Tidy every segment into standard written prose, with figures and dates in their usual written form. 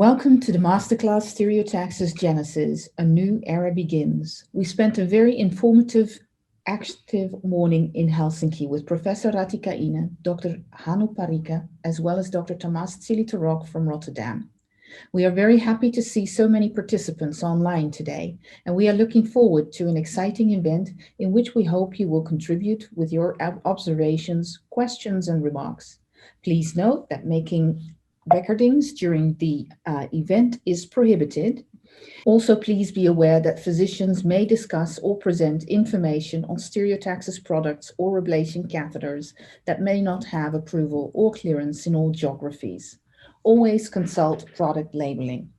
Welcome to the Masterclass Stereotaxis Genesis, a new era begins. We spent a very informative, active morning in Helsinki with Professor Ratikainen, Dr. Hannu Parikka, as well as Dr. Tamás Cilitorok from Rotterdam. We are very happy to see so many participants online today, and we are looking forward to an exciting event in which we hope you will contribute with your observations, questions, and remarks. Please note that making recordings during the event is prohibited. Also, please be aware that physicians may discuss or present information on stereotaxis products or ablation catheters that may not have approval or clearance in all geographies. Always consult product labeling.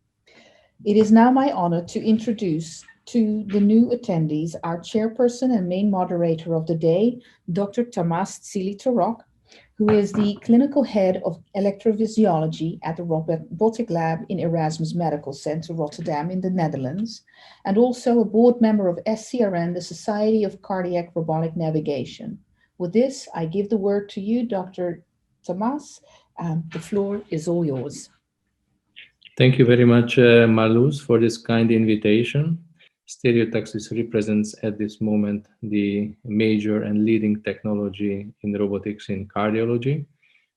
It is now my honor to introduce to the new attendees our chairperson and main moderator of the day, Dr. Tamás Cilitorok, who is the clinical head of electrophysiology at the Robotic Lab in Erasmus Medical Center, Rotterdam in the Netherlands, and also a board member of SCRN, the Society of Cardiac Robotic Navigation. With this, I give the word to you, Dr. Tamás. The floor is all yours. Thank you very much, Marluz, for this kind invitation. Stereotaxis represents at this moment the major and leading technology in robotics in cardiology.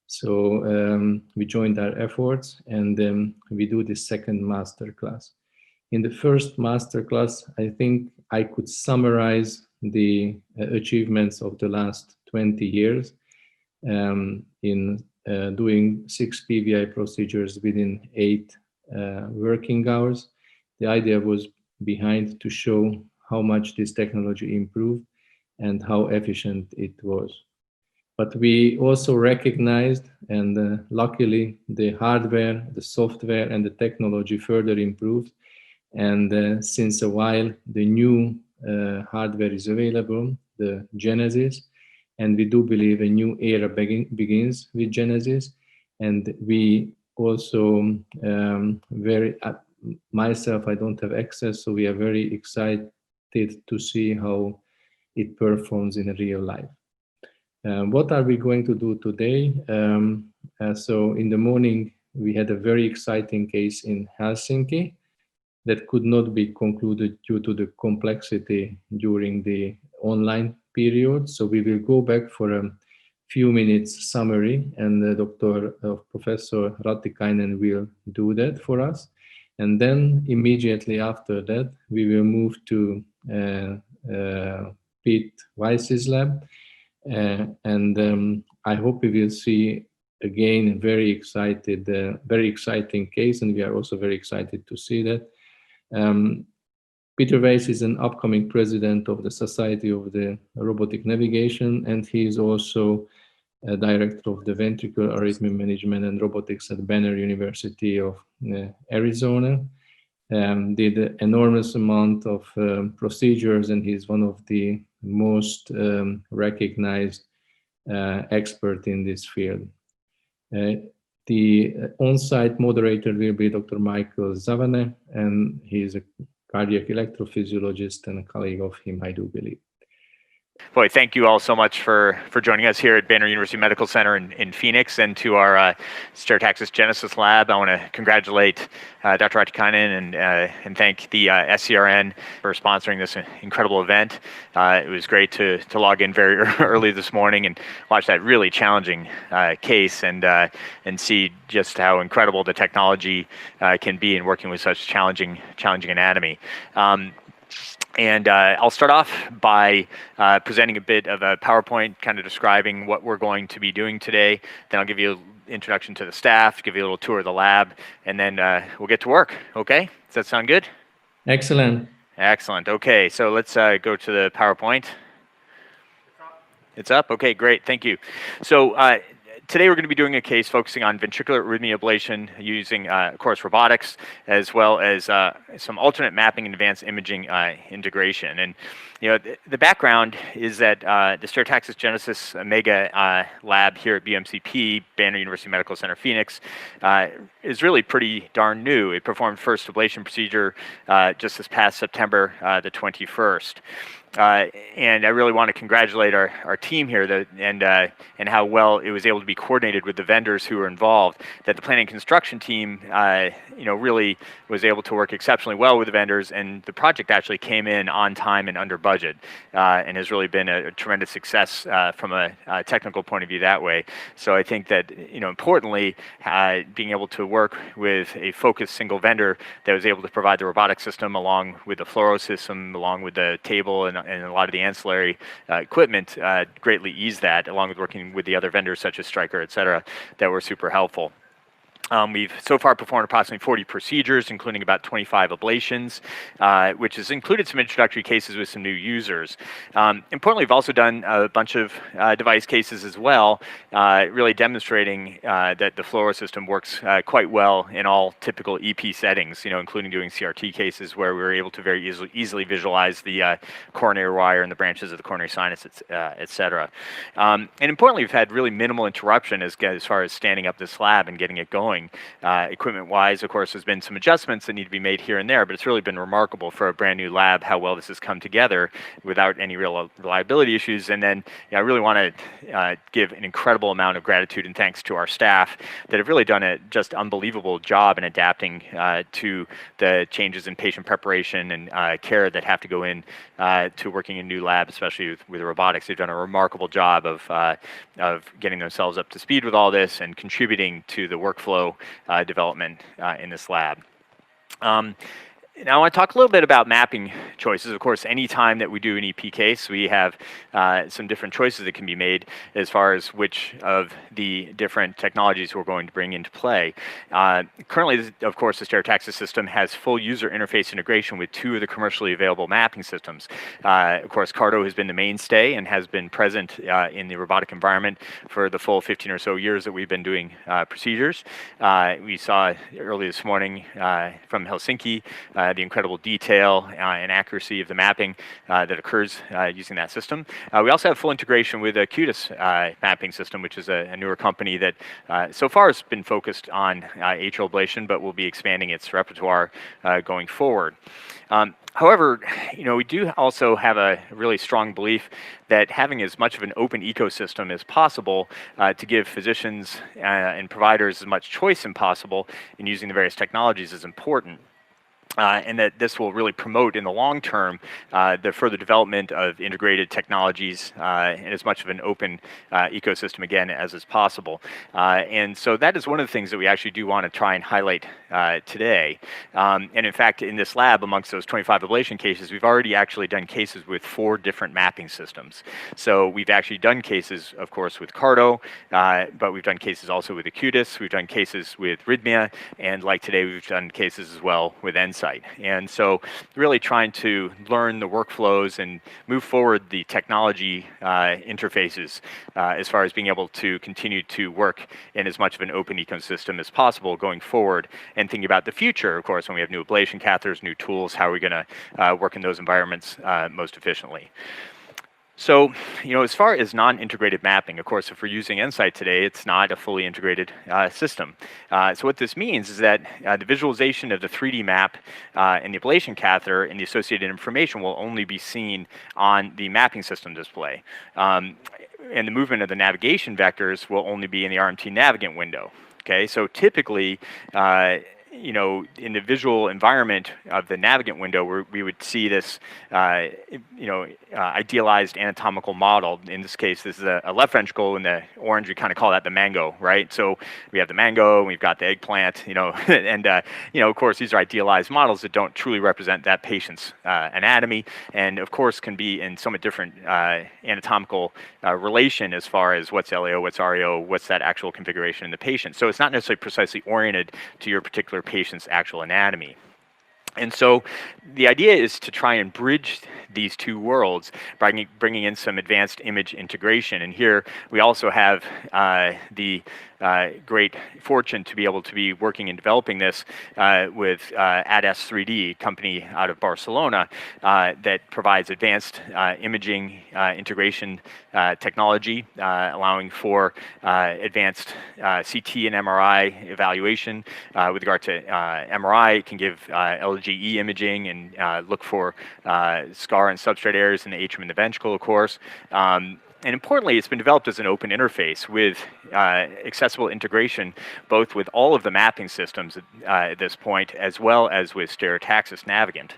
So we joined our efforts and we do the second masterclass. In the first masterclass, I think I could summarize the achievements of the last 20 years in doing 6 PVI procedures within 8 working hours. The idea was behind to show how much this technology improved and how efficient it was. But we also recognized, and luckily the hardware, the software, and the technology further improved. And since a while, the new hardware is available, the Genesis, and we do believe a new era begins with Genesis. And we also myself, I don't have access, so we are very excited to see how it performs in real life. What are we going to do today? So in the morning, we had a very exciting case in Helsinki that could not be concluded due to the complexity during the online period. So we will go back for a few minutes summary, and Professor Ratikainen will do that for us. And then immediately after that, we will move to Pete Weiss's lab. I hope we will see again a very exciting case, and we are also very excited to see that. Peter Weiss is an upcoming president of the Society of the Robotic Navigation, and he is also a director of the Ventricular Arrhythmia Management and Robotics at Banner University of Arizona. Did an enormous amount of procedures, and he's one of the most recognized expert in this field. The on-site moderator will be Dr. Michael Zavane, and he's a cardiac electrophysiologist and a colleague of him, I do believe. Boy, thank you all so much for joining us here at Banner University Medical Center in Phoenix, and to our Stereotaxis Genesis lab. I want to congratulate Dr. Ratikainen and thank the SCRN for sponsoring this incredible event. It was great to log in very early this morning and watch that really challenging case and see just how incredible the technology can be in working with such challenging anatomy. And I'll start off by presenting a bit of a PowerPoint, kind of describing what we're going to be doing today. Then I'll give you an introduction to the staff, give you a little tour of the lab, and then we'll get to work. Okay? Does that sound good? Excellent. Excellent. Okay, so let's go to the PowerPoint. It's up? Okay, great. Thank you. So today we're going to be doing a case focusing on ventricular arrhythmia ablation using, of course, robotics, as well as some alternate mapping and advanced imaging integration. And the background is that the Stereotaxis Genesis Mega Lab here at BMCP, Banner University Medical Center, Phoenix, is really pretty darn new. It performed first ablation procedure just this past September the 21st. And I really want to congratulate our team here and how well it was able to be coordinated with the vendors who were involved. That the planning and construction team, really was able to work exceptionally well with the vendors, and the project actually came in on time and under budget, and has really been a tremendous success from a technical point of view that way. So I think that, importantly, being able to work with a focused single vendor that was able to provide the robotic system along with the fluoro system, along with the table and a lot of the ancillary equipment, greatly eased that, along with working with the other vendors such as Stryker, et cetera, that were super helpful. We've so far performed approximately 40 procedures, including about 25 ablations, which has included some introductory cases with some new users. Importantly, we've also done a bunch of device cases as well, really demonstrating that the fluoro system works quite well in all typical EP settings, including doing CRT cases where we were able to very easily visualize the coronary wire and the branches of the coronary sinus, et cetera. And importantly, we've had really minimal interruption as far as standing up this lab and getting it going. Equipment-wise, of course, there's been some adjustments that need to be made here and there, but it's really been remarkable for a brand new lab how well this has come together without any real reliability issues. And then I really want to give an incredible amount of gratitude and thanks to our staff that have really done a just unbelievable job in adapting to the changes in patient preparation and care that have to go in to working in a new lab, especially with robotics. They've done a remarkable job of getting themselves up to speed with all this and contributing to the workflow development in this lab. Now I want to talk a little bit about mapping choices. Of course, any time that we do an EP case, we have some different choices that can be made as far as which of the different technologies we're going to bring into play. Currently, of course, the Stereotaxis system has full user interface integration with 2 of the commercially available mapping systems. Of course, CARTO has been the mainstay and has been present in the robotic environment for the full 15 or so years that we've been doing procedures. We saw early this morning from Helsinki the incredible detail and accuracy of the mapping that occurs using that system. We also have full integration with a Cusp mapping system, which is a newer company that so far has been focused on atrial ablation, but will be expanding its repertoire going forward. However, we do also have a really strong belief that having as much of an open ecosystem as possible to give physicians and providers as much choice as possible in using the various technologies is important. And that this will really promote in the long term the further development of integrated technologies and as much of an open ecosystem again as is possible. And so that is one of the things that we actually do want to try and highlight today. And in fact, in this lab, amongst those 25 ablation cases, we've already actually done cases with 4 different mapping systems. So we've actually done cases, of course, with CARTO, but we've done cases also with Acutus, we've done cases with Arrhythmia, and like today, we've done cases as well with Insight. And so really trying to learn the workflows and move forward the technology interfaces as far as being able to continue to work in as much of an open ecosystem as possible going forward, and thinking about the future, of course, when we have new ablation catheters, new tools, how are we going to work in those environments most efficiently. So, as far as non-integrated mapping, of course, if we're using Insight today, it's not a fully integrated system. So what this means is that the visualization of the 3D map and the ablation catheter and the associated information will only be seen on the mapping system display. And the movement of the navigation vectors will only be in the RMT Navigant window. Okay, so typically, in the visual environment of the Navigant window, where we would see this, idealized anatomical model. In this case, this is a left ventricle, and the orange, we kind of call that the mango, right? So we have the mango, and we've got the eggplant, and of course, these are idealized models that don't truly represent that patient's anatomy, and of course, can be in somewhat different anatomical relation as far as what's LAO, what's REO, what's that actual configuration in the patient. So it's not necessarily precisely oriented to your particular patient's actual anatomy. And so the idea is to try and bridge these 2 worlds by bringing in some advanced image integration. And here we also have the great fortune to be able to be working and developing this with ADS 3D, company out of Barcelona, that provides advanced imaging integration technology, allowing for advanced CT and MRI evaluation. With regard to MRI, it can give LGE imaging and look for scar scar and substrate areas in the atrium and the ventricle, of course. And importantly, it's been developed as an open interface with accessible integration, both with all of the mapping systems at this point, as well as with Stereotaxis Navigant.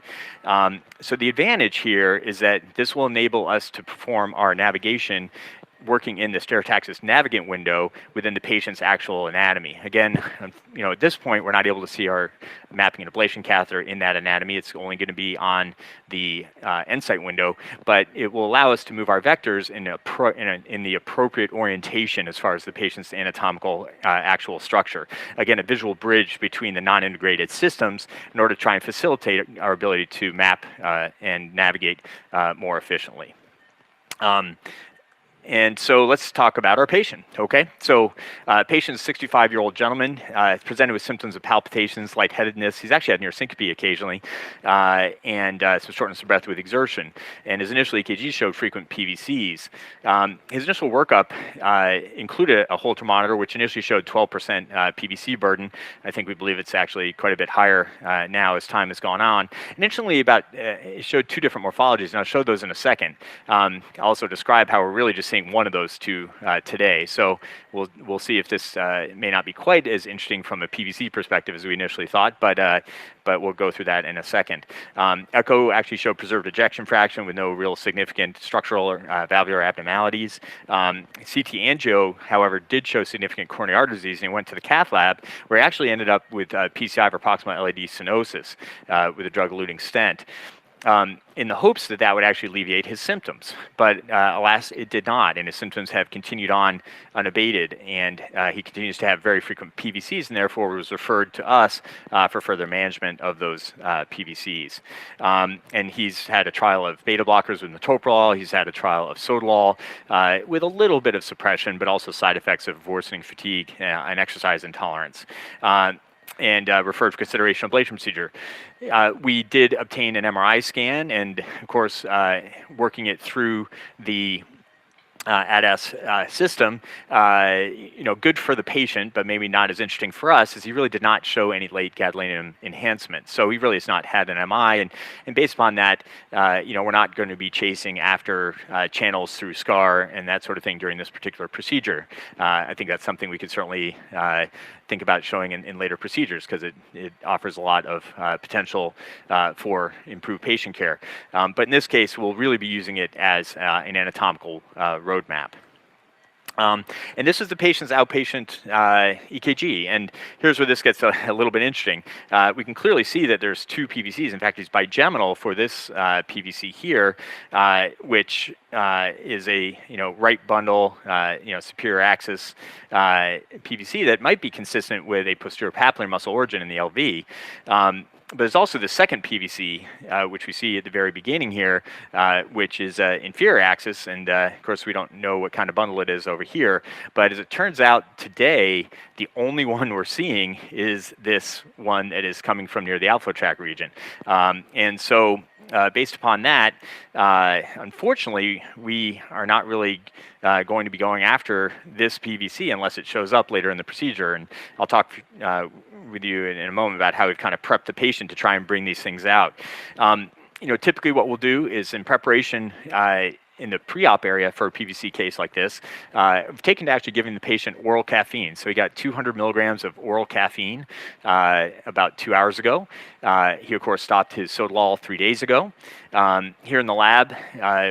So the advantage here is that this will enable us to perform our navigation working in the Stereotaxis Navigant window within the patient's actual anatomy. Again, at this point, we're not able to see our mapping and ablation catheter in that anatomy. It's only going to be on the EnSite window, but it will allow us to move our vectors in the appropriate orientation as far as the patient's anatomical actual structure. Again, a visual bridge between the non-integrated systems in order to try and facilitate our ability to map and navigate more efficiently. And so let's talk about our patient, okay? So patient is a 65-year-old gentleman, presented with symptoms of palpitations, lightheadedness. He's actually had near syncope occasionally, and some shortness of breath with exertion. And his initial EKG showed frequent PVCs. His initial workup included a Holter monitor, which initially showed 12% PVC burden. I think we believe it's actually quite a bit higher now as time has gone on. And interestingly, it showed two different morphologies, and I'll show those in a second. I'll also describe how we're really just seeing one of those two today. So we'll see if this may not be quite as interesting from a PVC perspective as we initially thought, but we'll go through that in a second. Echo actually showed preserved ejection fraction with no real significant structural or valvular abnormalities. CT angio, however, did show significant coronary artery disease, and he went to the cath lab where he actually ended up with PCI for proximal LAD stenosis with a drug-eluting stent. In the hopes that that would actually alleviate his symptoms. But alas, it did not, and his symptoms have continued on unabated, and he continues to have very frequent PVCs, and therefore was referred to us for further management of those PVCs. And he's had a trial of beta blockers with metoprolol, he's had a trial of sotalol with a little bit of suppression, but also side effects of worsening fatigue and exercise intolerance. And referred for consideration of ablation procedure. We did obtain an MRI scan, and of course, working it through the ADAS system, good for the patient, but maybe not as interesting for us, as he really did not show any late gadolinium enhancement. So he really has not had an MI, and based upon that, we're not going to be chasing after channels through SCAR and that sort of thing during this particular procedure. I think that's something we could certainly think about showing in later procedures, because it offers a lot of potential for improved patient care. But in this case, we'll really be using it as an anatomical roadmap. And this is the patient's outpatient EKG, and here's where this gets a little bit interesting. We can clearly see that there's two PVCs. In fact, he's bigeminal for this PVC here, which is a right bundle, superior axis PVC that might be consistent with a posterior papillary muscle origin in the LV. But there's also the second PVC, which we see at the very beginning here, which is inferior axis, and of course we don't know what kind of bundle it is over here, but as it turns out today, the only one we're seeing is this one that is coming from near the outflow tract region. And so based upon that, unfortunately, we are not really going to be going after this PVC unless it shows up later in the procedure. And I'll talk with you in a moment about how we've kind of prepped the patient to try and bring these things out. Typically what we'll do is in preparation in the pre-op area for a PVC case like this, we've taken to actually giving the patient oral caffeine. So he got 200 milligrams of oral caffeine about 2 hours ago. He, of course, stopped his sotalol 3 days ago. Here in the lab,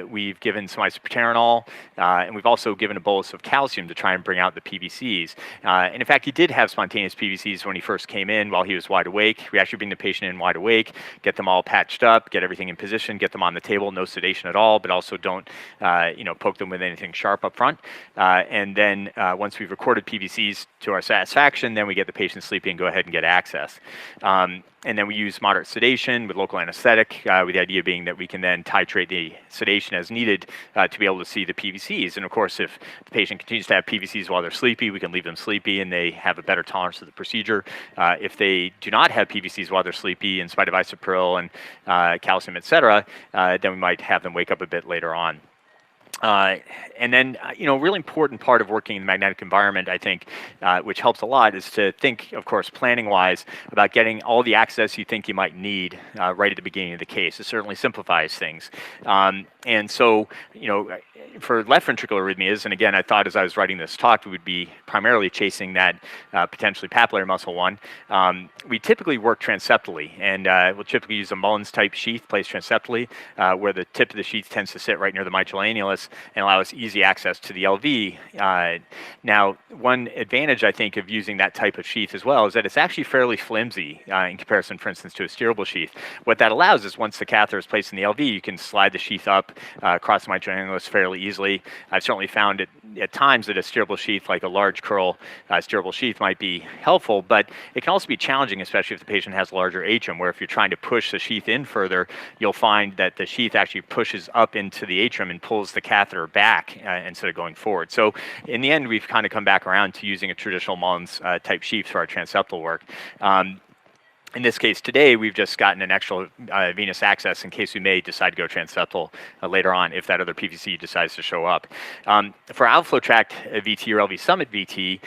we've given some isoproterenol, and we've also given a bolus of calcium to try and bring out the PVCs. And in fact, he did have spontaneous PVCs when he first came in while he was wide awake. We actually bring the patient in wide awake, get them all patched up, get everything in position, get them on the table, no sedation at all, but also don't poke them with anything sharp up front. And then once we've recorded PVCs to our satisfaction, then we get the patient sleepy and go ahead and get access. And then we use moderate sedation with local anesthetic, with the idea being that we can then titrate the sedation as needed to be able to see the PVCs. And of course, if the patient continues to have PVCs while they're sleepy, we can leave them sleepy and they have a better tolerance to the procedure. If they do not have PVCs while they're sleepy, in spite of isopril and calcium, et cetera, then we might have them wake up a bit later on. And then, a really important part of working in the magnetic environment, I think, which helps a lot, is to think, of course, planning-wise, about getting all the access you think you might need right at the beginning of the case. It certainly simplifies things. And so, for left ventricular arrhythmias, and again, I thought as I was writing this talk, we would be primarily chasing that potentially papillary muscle one. We typically work transeptally, and we'll typically use a Mullins-type sheath placed transeptally, where the tip of the sheath tends to sit right near the mitral annulus and allow us easy access to the LV. Now, one advantage, I think, of using that type of sheath as well is that it's actually fairly flimsy in comparison, for instance, to a steerable sheath. What that allows is once the catheter is placed in the LV, you can slide the sheath up across the mitral annulus fairly easily. I've certainly found it at times that a steerable sheath, like a large curl steerable sheath, might be helpful, but it can also be challenging, especially if the patient has larger atrium, where if you're trying to push the sheath in further, you'll find that the sheath actually pushes up into the atrium and pulls the catheter back instead of going forward. So in the end, we've kind of come back around to using a traditional Mullins type sheath for our transeptal work. In this case today, we've just gotten an extra venous access in case we may decide to go transeptal later on if that other PVC decides to show up. For outflow tract VT or LV Summit VT,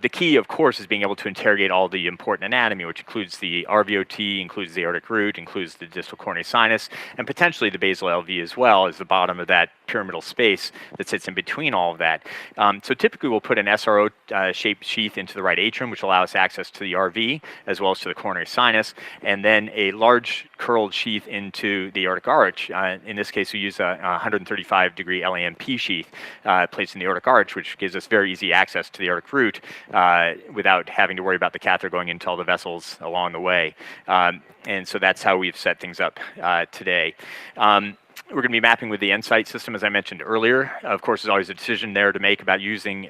the key, of course, is being able to interrogate all the important anatomy, which includes the RVOT, includes the aortic root, includes the distal coronary sinus, and potentially the basal LV as well as the bottom of that pyramidal space that sits in between all of that. So typically we'll put an SRO-shaped sheath into the right atrium, which allows access to the RV as well as to the coronary sinus, and then a large curled sheath into the aortic arch. In this case, we use a 135-degree LAMP sheath placed in the aortic arch, which gives us very easy access to the aortic root without having to worry about the catheter going into all the vessels along the way. And so that's how we've set things up today. We're going to be mapping with the EnSite system, as I mentioned earlier. Of course, there's always a decision there to make about using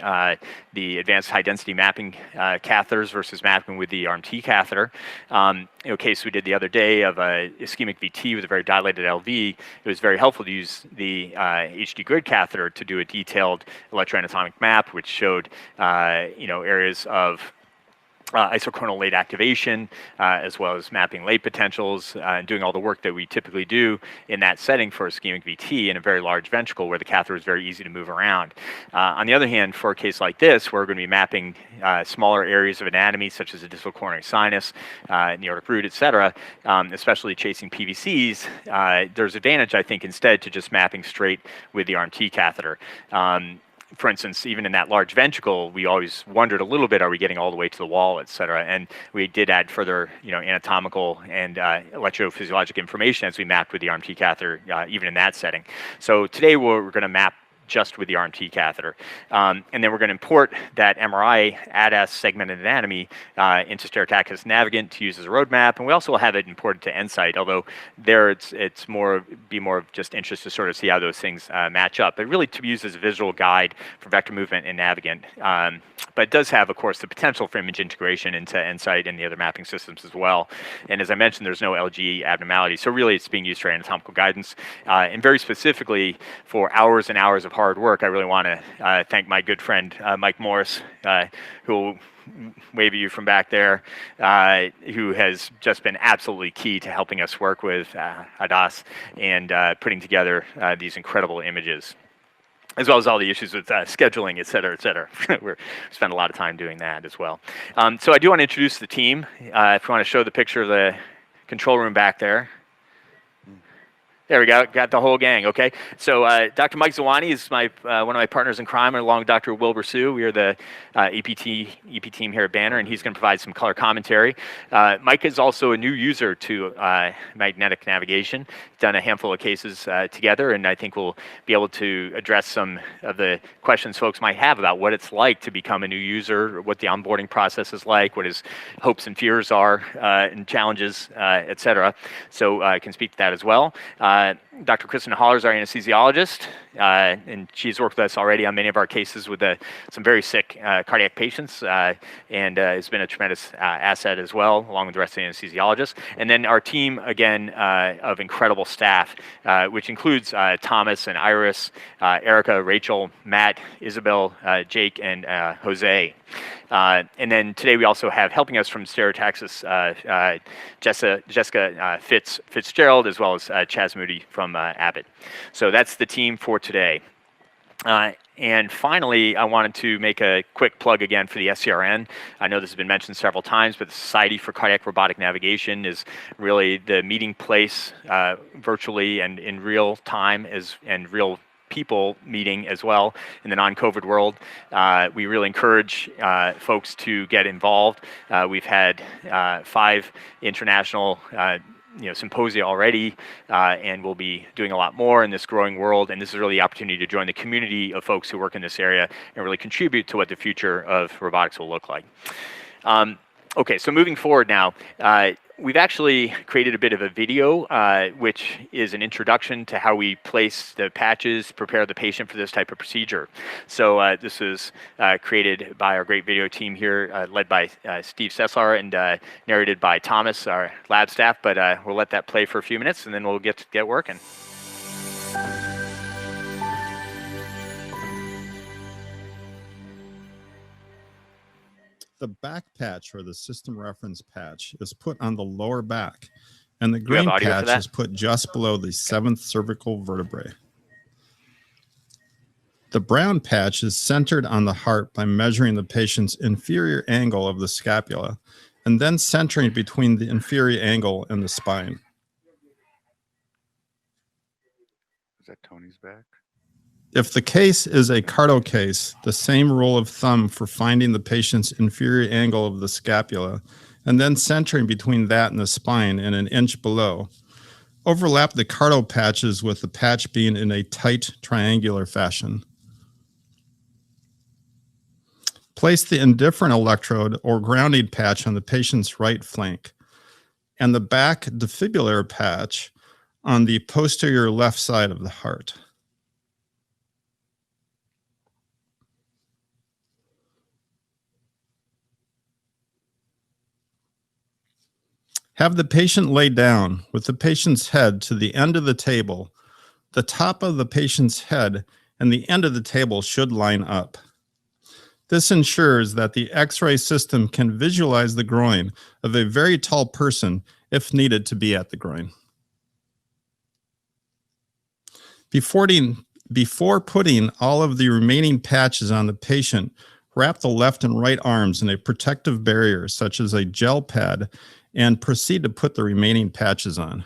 the advanced high-density mapping catheters versus mapping with the RMT catheter. A case we did the other day of a ischemic VT with a very dilated LV, it was very helpful to use the HD grid catheter to do a detailed electroanatomic map, which showed areas of isocoronal late activation, as well as mapping late potentials, and doing all the work that we typically do in that setting for ischemic VT in a very large ventricle where the catheter is very easy to move around. On the other hand, for a case like this, we're going to be mapping smaller areas of anatomy, such as the distal coronary sinus, and the aortic root, et cetera, especially chasing PVCs. There's advantage, I think, instead to just mapping straight with the RMT catheter. For instance, even in that large ventricle, we always wondered a little bit, are we getting all the way to the wall, et cetera? And we did add further, anatomical and electrophysiologic information as we mapped with the RMT catheter, even in that setting. So today we're going to map just with the RMT catheter. And then we're going to import that MRI ADAS segmented anatomy into Stereotaxis Navigant to use as a roadmap. And we also will have it imported to EnSite, although there it's more of just interest to sort of see how those things match up. But really to be used as a visual guide for vector movement in Navigant. But it does have, of course, the potential for image integration into EnSite and the other mapping systems as well. And as I mentioned, there's no LG abnormality. So really it's being used for anatomical guidance. And very specifically for hours and hours of hard work, I really want to thank my good friend Mike Morris, who will wave at you from back there, who has just been absolutely key to helping us work with ADAS and putting together these incredible images, as well as all the issues with scheduling, et cetera, et cetera. We spent a lot of time doing that as well. So I do want to introduce the team. If you want to show the picture of the control room back there. There we go, got the whole gang, okay. So Dr. Mike Zawani is one of my partners in crime, along with Dr. Wilbur Sue. We are the EP team here at Banner, and he's going to provide some color commentary. Mike is also a new user to magnetic navigation. Done a handful of cases together, and I think we'll be able to address some of the questions folks might have about what it's like to become a new user, what the onboarding process is like, what his hopes and fears are, and challenges, et cetera. So I can speak to that as well. Dr. Kristen Haller is our anesthesiologist, and she's worked with us already on many of our cases with some very sick cardiac patients, and has been a tremendous asset as well, along with the rest of the anesthesiologists. And then our team, again, of incredible staff, which includes Thomas and Iris, Erica, Rachel, Matt, Isabel, Jake, and Jose. And then today we also have helping us from Stereotaxis, Jessica Fitzgerald, as well as Chaz Moody from from Abbott. So that's the team for today. And finally, I wanted to make a quick plug again for the SCRN. I know this has been mentioned several times, but the Society for Cardiac Robotic Navigation is really the meeting place virtually and in real time and real people meeting as well in the non-COVID world. We really encourage folks to get involved. We've had 5 international symposia already, and we'll be doing a lot more in this growing world. And this is really the opportunity to join the community of folks who work in this area and really contribute to what the future of robotics will look like. Okay, so moving forward now, we've actually created a bit of a video, which is an introduction to how we place the patches, prepare the patient for this type of procedure. So this was created by our great video team here, led by Steve Sessler and narrated by Thomas, our lab staff. But we'll let that play for a few minutes, and then we'll get working. The back patch, or the system reference patch, is put on the lower back, and the green patch is put just below the 7th cervical vertebrae. The brown patch is centered on the heart by measuring the patient's inferior angle of the scapula, and then centering between the inferior angle and the spine. Is that Tony's back? If the case is a cardo case, the same rule of thumb for finding the patient's inferior angle of the scapula and then centering between that and the spine and an inch below. Overlap the cardo patches with the patch being in a tight triangular fashion. Place the indifferent electrode or grounding patch on the patient's right flank and the back defibrillator patch on the posterior left side of the heart. Have the patient lay down with the patient's head to the end of the table. The top of the patient's head and the end of the table should line up. This ensures that the X-ray system can visualize the groin of a very tall person if needed to be at the groin. Before putting all of the remaining patches on the patient, wrap the left and right arms in a protective barrier such as a gel pad and proceed to put the remaining patches on.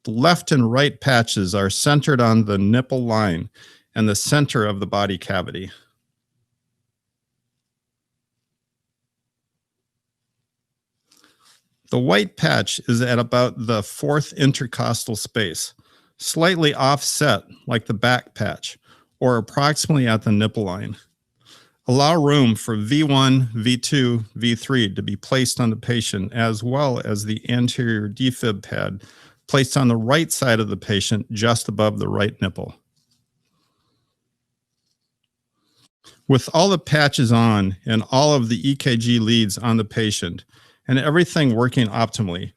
The left and right patches are centered on the nipple line and the center of the body cavity. The white patch is at about the 4th intercostal space, slightly offset like the back patch, or approximately at the nipple line. Allow room for V1, V2, V3 to be placed on the patient, as well as the anterior defib pad placed on the right side of the patient just above the right nipple. With all the patches on and all of the EKG leads on the patient and everything working optimally,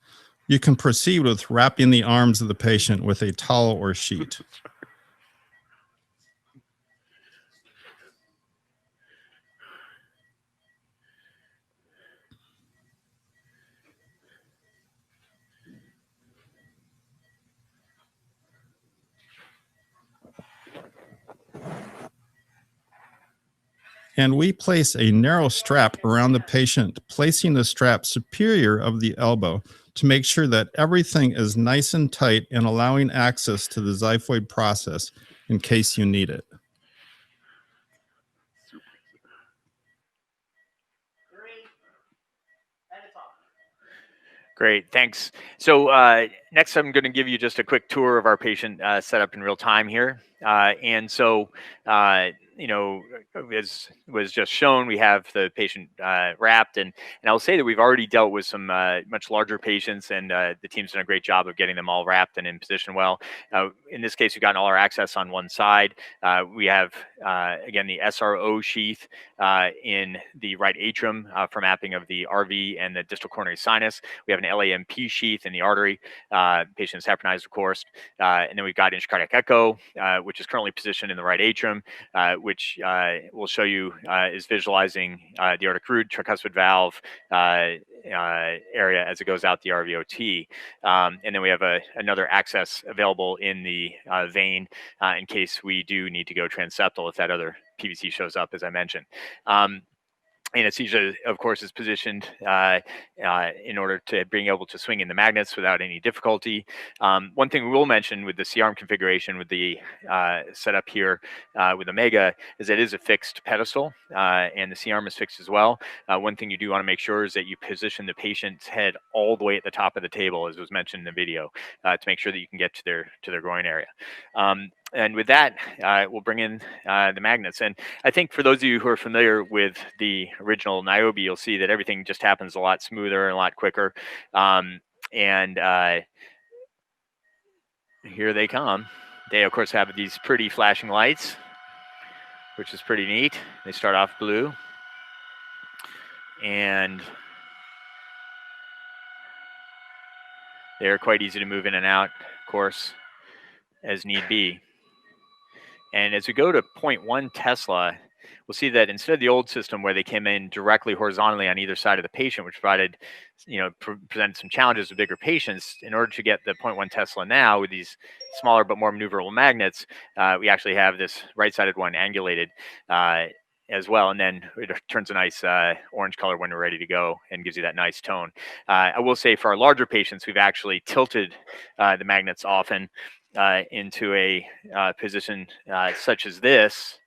you can proceed with wrapping the arms of the patient with a towel or sheet. And we place a narrow strap around the patient, placing the strap superior of the elbow to make sure that everything is nice and tight and allowing access to the xiphoid process in case you need it. Great, thanks. So next I'm going to give you just a quick tour of our patient setup in real time here. And so, you know, as was just shown, we have the patient wrapped, and I'll say that we've already dealt with some much larger patients, and the team's done a great job of getting them all wrapped and in position well. In this case, we've gotten all our access on one side. We have, again, the SRO sheath in the right atrium for mapping of the RV and the distal coronary sinus. We have an LAMP sheath in the artery. Patient is heparinized, of course. And then we've got intracardiac echo, which is currently positioned in the right atrium. which will show you is visualizing the aortic root, tricuspid valve area as it goes out the RVOT. And then we have another access available in the vein in case we do need to go transeptal if that other PVC shows up, as I mentioned. Anesthesia, of course, is positioned in order to being able to swing in the magnets without any difficulty. One thing we will mention with the C-arm configuration with the setup here with Omega is that it is a fixed pedestal and the C-arm is fixed as well. One thing you do want to make sure is that you position the patient's head all the way at the top of the table, as was mentioned in the video, to make sure that you can get to their groin area. And with that, we'll bring in the magnets. And I think for those of you who are familiar with the original Niobe, you'll see that everything just happens a lot smoother and a lot quicker. Here they come. They, of course, have these pretty flashing lights, which is pretty neat. They start off blue. And they're quite easy to move in and out, of course, as need be. And as we go to 0.1 Tesla, we'll see that instead of the old system where they came in directly horizontally on either side of the patient, which provided, presented some challenges with bigger patients, in order to get the 0.1 Tesla now with these smaller but more maneuverable magnets, we actually have this right-sided one angulated as well. And then it turns a nice orange color when we're ready to go and gives you that nice tone. I will say for our larger patients, we've actually tilted the magnets often into a position such as this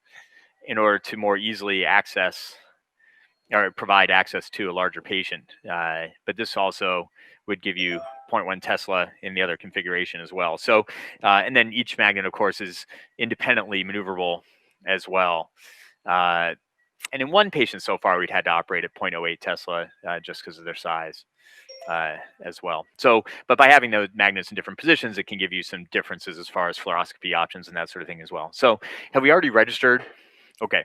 in order to more easily access or provide access to a larger patient. But this also would give you 0.1 Tesla in the other configuration as well. So, and then each magnet, of course, is independently maneuverable as well. And in one patient so far, we'd had to operate at 0.08 Tesla just because of their size. As well. So, but by having those magnets in different positions, it can give you some differences as far as fluoroscopy options and that sort of thing as well. So, have we already registered? Okay.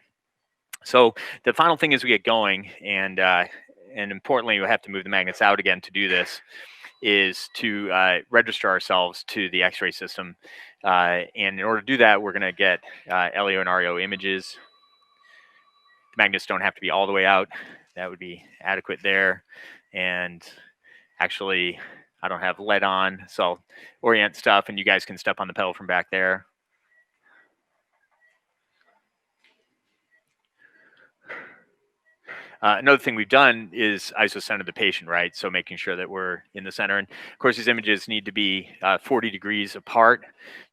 So the final thing as we get going, and importantly, we have to move the magnets out again to do this, is to register ourselves to the X-ray system. And in order to do that, we're going to get LEO and REO images. The magnets don't have to be all the way out. That would be adequate there. And actually, I don't have lead on, so I'll orient stuff and you guys can step on the pedal from back there. Another thing we've done is iso-center the patient, right? So making sure that we're in the center. And of course, these images need to be 40 degrees apart.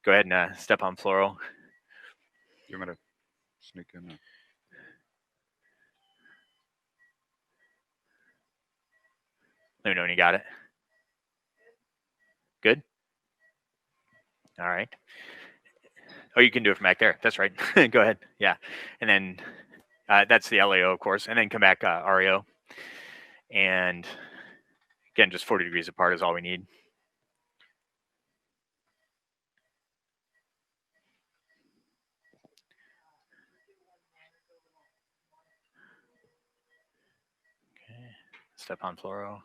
Go ahead and step on fluoro. You want me to sneak in there? Let me know when you got it. Good? All right. Oh, you can do it from back there. That's right. Go ahead. Yeah. And then that's the LAO, of course. And then come back REO. And again, just 40 degrees apart is all we need. Okay. Step on fluoro.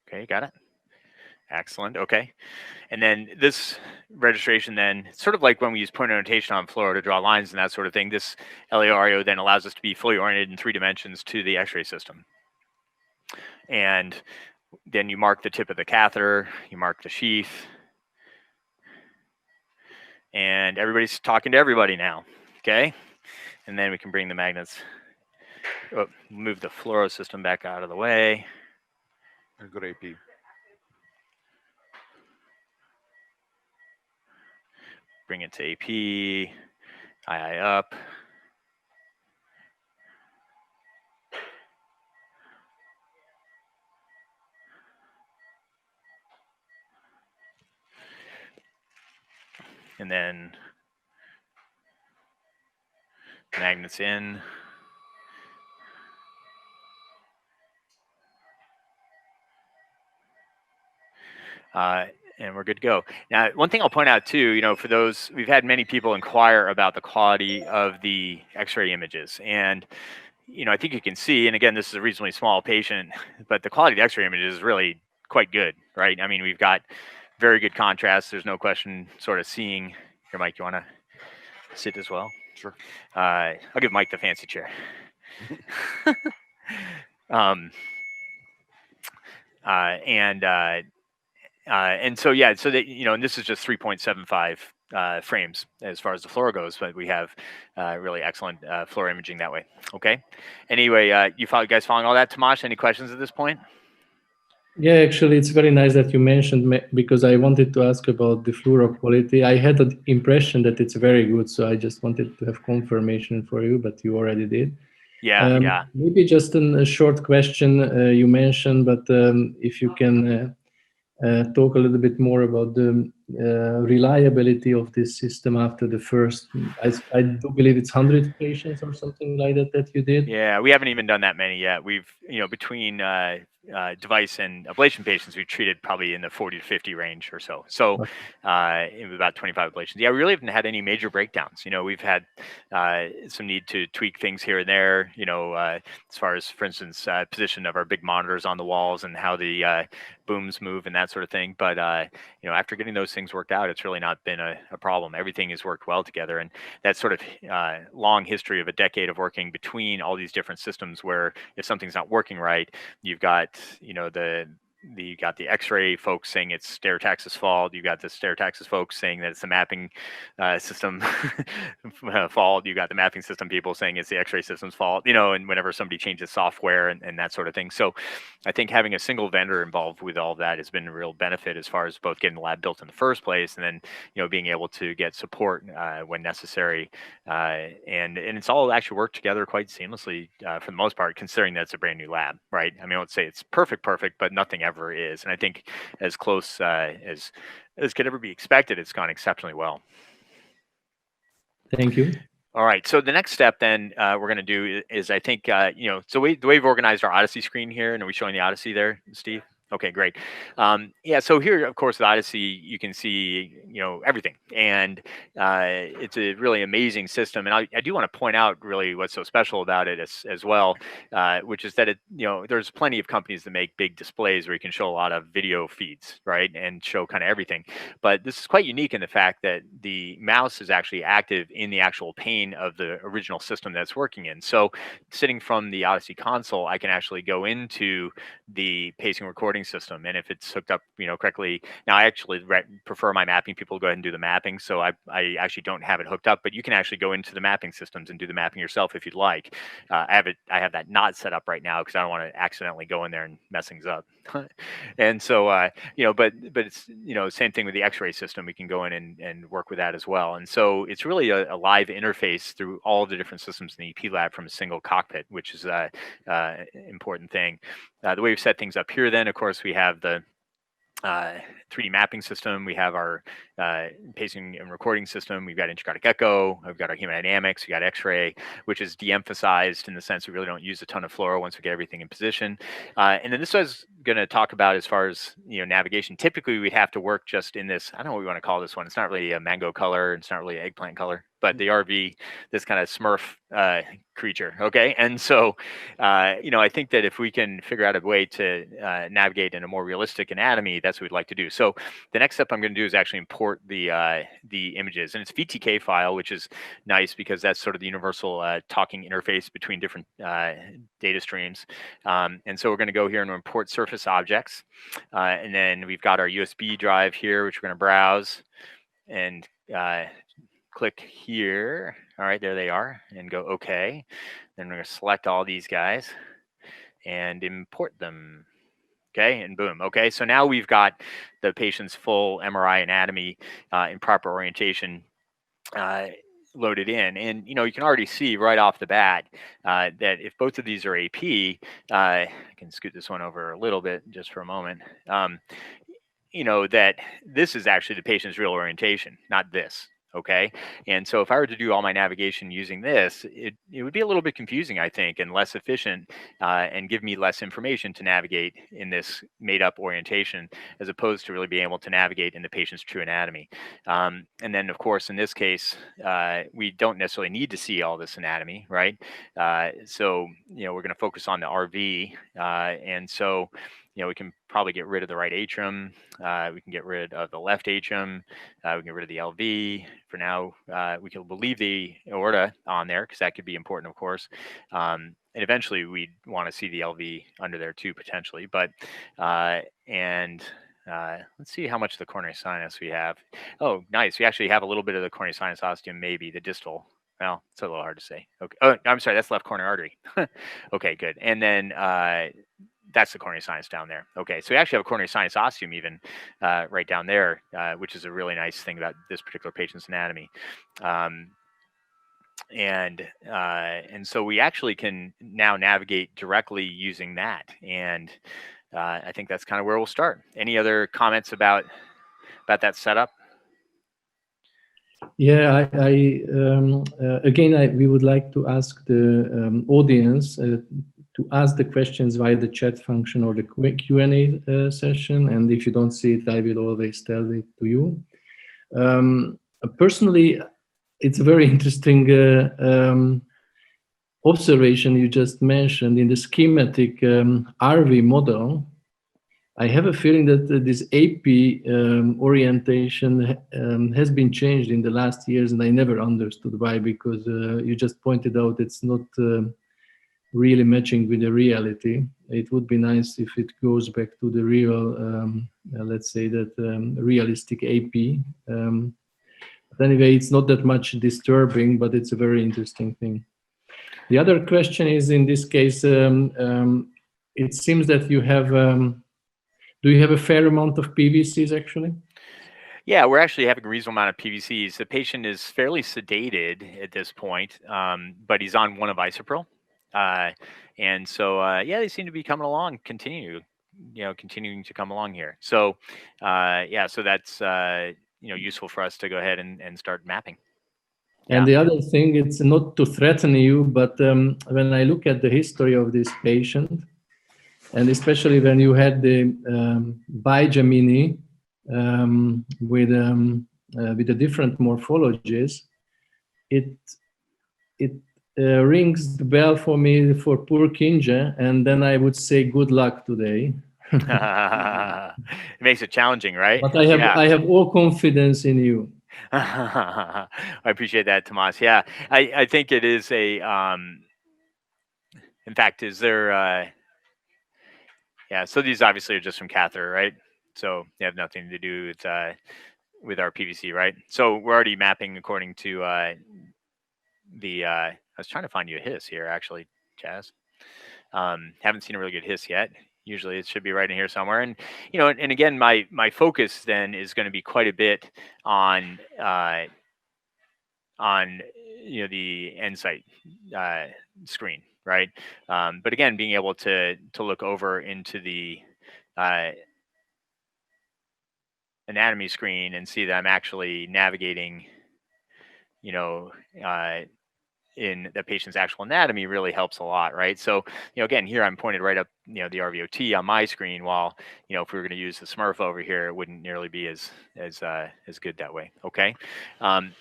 Okay, got it. Excellent. Okay. And then this registration then, sort of like when we use point notation on fluoro to draw lines and that sort of thing, this LEO REO then allows us to be fully oriented in 3 dimensions to the X-ray system. And then you mark the tip of the catheter, you mark the sheath, and everybody's talking to everybody now. Okay. And then we can bring the magnets, move the fluoro system back out of the way. Good AP. Bring it to AP, II up. And then magnets in. And we're good to go. Now, one thing I'll point out too, for those, we've had many people inquire about the quality of the X-ray images. And, I think you can see, and again, this is a reasonably small patient, but the quality of the X-ray images is really quite good, right? I mean, we've got very good contrast. There's no question sort of seeing here. Mike, you want to sit as well? Sure. I'll give Mike the fancy chair. And so, yeah, so that, and this is just 3.75 frames as far as the fluoro goes, but we have really excellent fluoro imaging that way. Okay. Anyway, you guys following all that, Tomasz? Any questions at this point? Yeah, actually, it's very nice that you mentioned, because I wanted to ask about the fluoro quality. I had the impression that it's very good, so I just wanted to have confirmation for you, but you already did. Yeah. Maybe just a short question you mentioned, but if you can talk a little bit more about the reliability of this system after the first, I do believe it's 100 patients or something like that you did. Yeah, we haven't even done that many yet. We've, between device and ablation patients, we've treated probably in the 40 to 50 range or so. So it was about 25 ablations. Yeah, we really haven't had any major breakdowns. We've had some need to tweak things here and there, as far as, for instance, position of our big monitors on the walls and how the booms move and that sort of thing. But, after getting those things worked out, it's really not been a problem. Everything has worked well together. And that sort of long history of a decade of working between all these different systems, where if something's not working right, you've got, you got the X-ray folks saying it's Stereotaxis fault. You got the Stereotaxis folks saying that it's the mapping system fault. You got the mapping system people saying it's the X-ray system's fault. And whenever somebody changes software and that sort of thing. So I think having a single vendor involved with all of that has been a real benefit, as far as both getting the lab built in the first place, and then being able to get support when necessary. And it's all actually worked together quite seamlessly for the most part, considering that it's a brand new lab, right? I mean, I won't say it's perfect, but nothing ever is. And I think as close as could ever be expected, it's gone exceptionally well. Thank you. All right. So the next step then we're going to do is, I think, so the way we've organized our Odyssey screen here, and are we showing the Odyssey there, Steve? Okay, great. Yeah, so here, of course, the Odyssey, you can see, everything. And it's a really amazing system. And I do want to point out really what's so special about it as well, which is that there's plenty of companies that make big displays where you can show a lot of video feeds, right? And show kind of everything. But this is quite unique in the fact that the mouse is actually active in the actual pane of the original system that's working in. So sitting from the Odyssey console, I can actually go into the pacing recording system, and if it's hooked up correctly, now I actually prefer my mapping people to go ahead and do the mapping, so I actually don't have it hooked up, but you can actually go into the mapping systems and do the mapping yourself if you'd like. I have that not set up right now because I don't want to accidentally go in there and mess things up. And so but it's same thing with the X-ray system. We can go in and work with that as well. And so it's really a live interface through all of the different systems in the EP lab from a single cockpit, which is an important thing. The way we've set things up here, then, of course, we have the 3D mapping system. We have our pacing and recording system. We've got integrated echo. We've got our hemodynamics. We got X-ray, which is de-emphasized in the sense we really don't use a ton of fluoro once we get everything in position. And then this was going to talk about as far as navigation. Typically, we'd have to work just in this. I don't know what we want to call this one. It's not really a mango color. It's not really an eggplant color, but the RV, this kind of Smurf creature. Okay, and so I think that if we can figure out a way to navigate in a more realistic anatomy, that's what we'd like to do. So the next step I'm going to do is actually import the images, and it's VTK file, which is nice because that's sort of the universal talking interface between different data streams. And so we're going to go here and import surface objects, and then we've got our USB drive here, which we're going to browse and click here. All right, there they are, and go OK. Then we're going to select all these guys and import them. Okay, and boom. Okay, so now we've got the patient's full MRI anatomy in proper orientation loaded in. And, you can already see right off the bat that if both of these are AP, I can scoot this one over a little bit just for a moment, that this is actually the patient's real orientation, not this. Okay, and so if I were to do all my navigation using this, it would be a little bit confusing, I think, and less efficient, and give me less information to navigate in this made-up orientation, as opposed to really being able to navigate in the patient's true anatomy. And then, of course, in this case, we don't necessarily need to see all this anatomy, right? So we're going to focus on the RV, and so we can probably get rid of the right atrium. We can get rid of the left atrium. We can get rid of the LV. For now, we can leave the aorta on there because that could be important, of course. And eventually, we'd want to see the LV under there too, potentially. But let's see how much of the coronary sinus we have. Oh, nice. We actually have a little bit of the coronary sinus ostium, maybe the distal. Well, it's a little hard to say. Okay. Oh, I'm sorry. That's left coronary artery. Okay, good. And then that's the coronary sinus down there. Okay, so we actually have a coronary sinus ostium even right down there, which is a really nice thing about this particular patient's anatomy. And so we actually can now navigate directly using that. And I think that's kind of where we'll start. Any other comments about that setup? Yeah, again, we would like to ask the audience to ask the questions via the chat function or the Q&A session. And if you don't see it, I will always tell it to you. Personally, it's a very interesting observation you just mentioned in the schematic RV model. I have a feeling that this AP orientation has been changed in the last years, and I never understood why, because you just pointed out it's not really matching with the reality. It would be nice if it goes back to the real, let's say that realistic AP. But anyway, it's not that much disturbing, but it's a very interesting thing. The other question is, in this case, it seems that you have, do you have a fair amount of PVCs actually? Yeah, we're actually having a reasonable amount of PVCs. The patient is fairly sedated at this point, but he's on one of isopril. And so, yeah, they seem to be coming along, continuing to come along here. So, yeah, so that's, useful for us to go ahead and start mapping. And the other thing, it's not to threaten you, but when I look at the history of this patient, and especially when you had the bigemini with the different morphologies, it rings the bell for me for poor Kinja, and then I would say good luck today. It makes it challenging, right? But I have all confidence in you. I appreciate that, Tomas. Yeah, I think it is a. In fact, is there? Yeah, so these obviously are just from catheter, right? So they have nothing to do with our PVC, right? So we're already mapping according to I was trying to find you a hiss here, actually, Chaz. Haven't seen a really good hiss yet. Usually it should be right in here somewhere. And, and again, my focus then is going to be quite a bit on the EnSite screen, right? But again, being able to look over into the anatomy screen and see that I'm actually navigating, in the patient's actual anatomy really helps a lot, right? So, again, here I'm pointed right up, the RVOT on my screen, while, if we were going to use the Smurf over here, it wouldn't nearly be as good that way, okay? And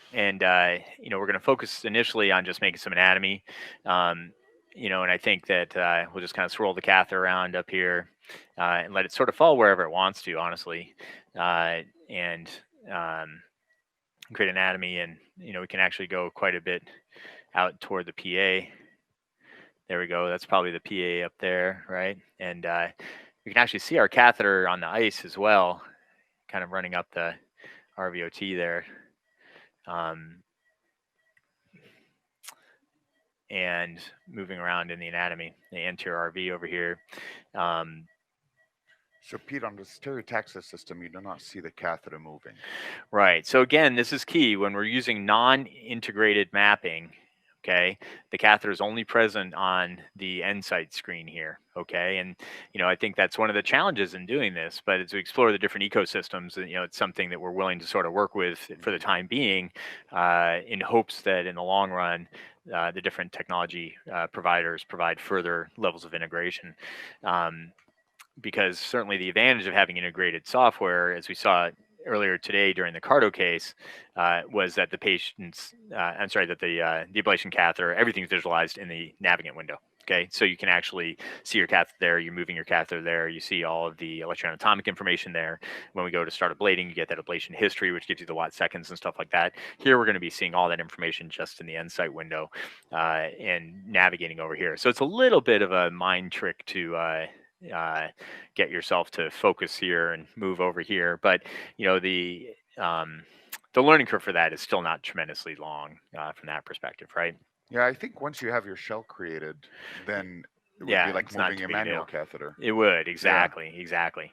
we're going to focus initially on just making some anatomy, and I think that we'll just kind of swirl the catheter around up here and let it sort of fall wherever it wants to, honestly, and create anatomy, and, we can actually go quite a bit out toward the PA. There we go. That's probably the PA up there, right? And we can actually see our catheter on the ice as well, kind of running up the RVOT there. And moving around in the anatomy, the anterior RV over here. So Pete, on the Stereotaxis system, you do not see the catheter moving. Right. So again, this is key when we're using non-integrated mapping. Okay, the catheter is only present on the EnSite screen here. Okay, and I think that's one of the challenges in doing this. But as we explore the different ecosystems, it's something that we're willing to sort of work with for the time being, in hopes that in the long run, the different technology providers provide further levels of integration. Because certainly the advantage of having integrated software, as we saw earlier today during the Cardo case, was that the patient's, the ablation catheter, everything's visualized in the navigant window. Okay, so you can actually see your catheter there, you're moving your catheter there, you see all of the electroanatomic information there. When we go to start ablating, you get that ablation history, which gives you the watt seconds and stuff like that. Here, we're going to be seeing all that information just in the EnSight window and navigating over here. So it's a little bit of a mind trick to get yourself to focus here and move over here. But, you know, the learning curve for that is still not tremendously long from that perspective, right? Yeah, I think once you have your shell created, then it would Yeah, be like it's not moving too a big a manual deal. catheter. It would, exactly.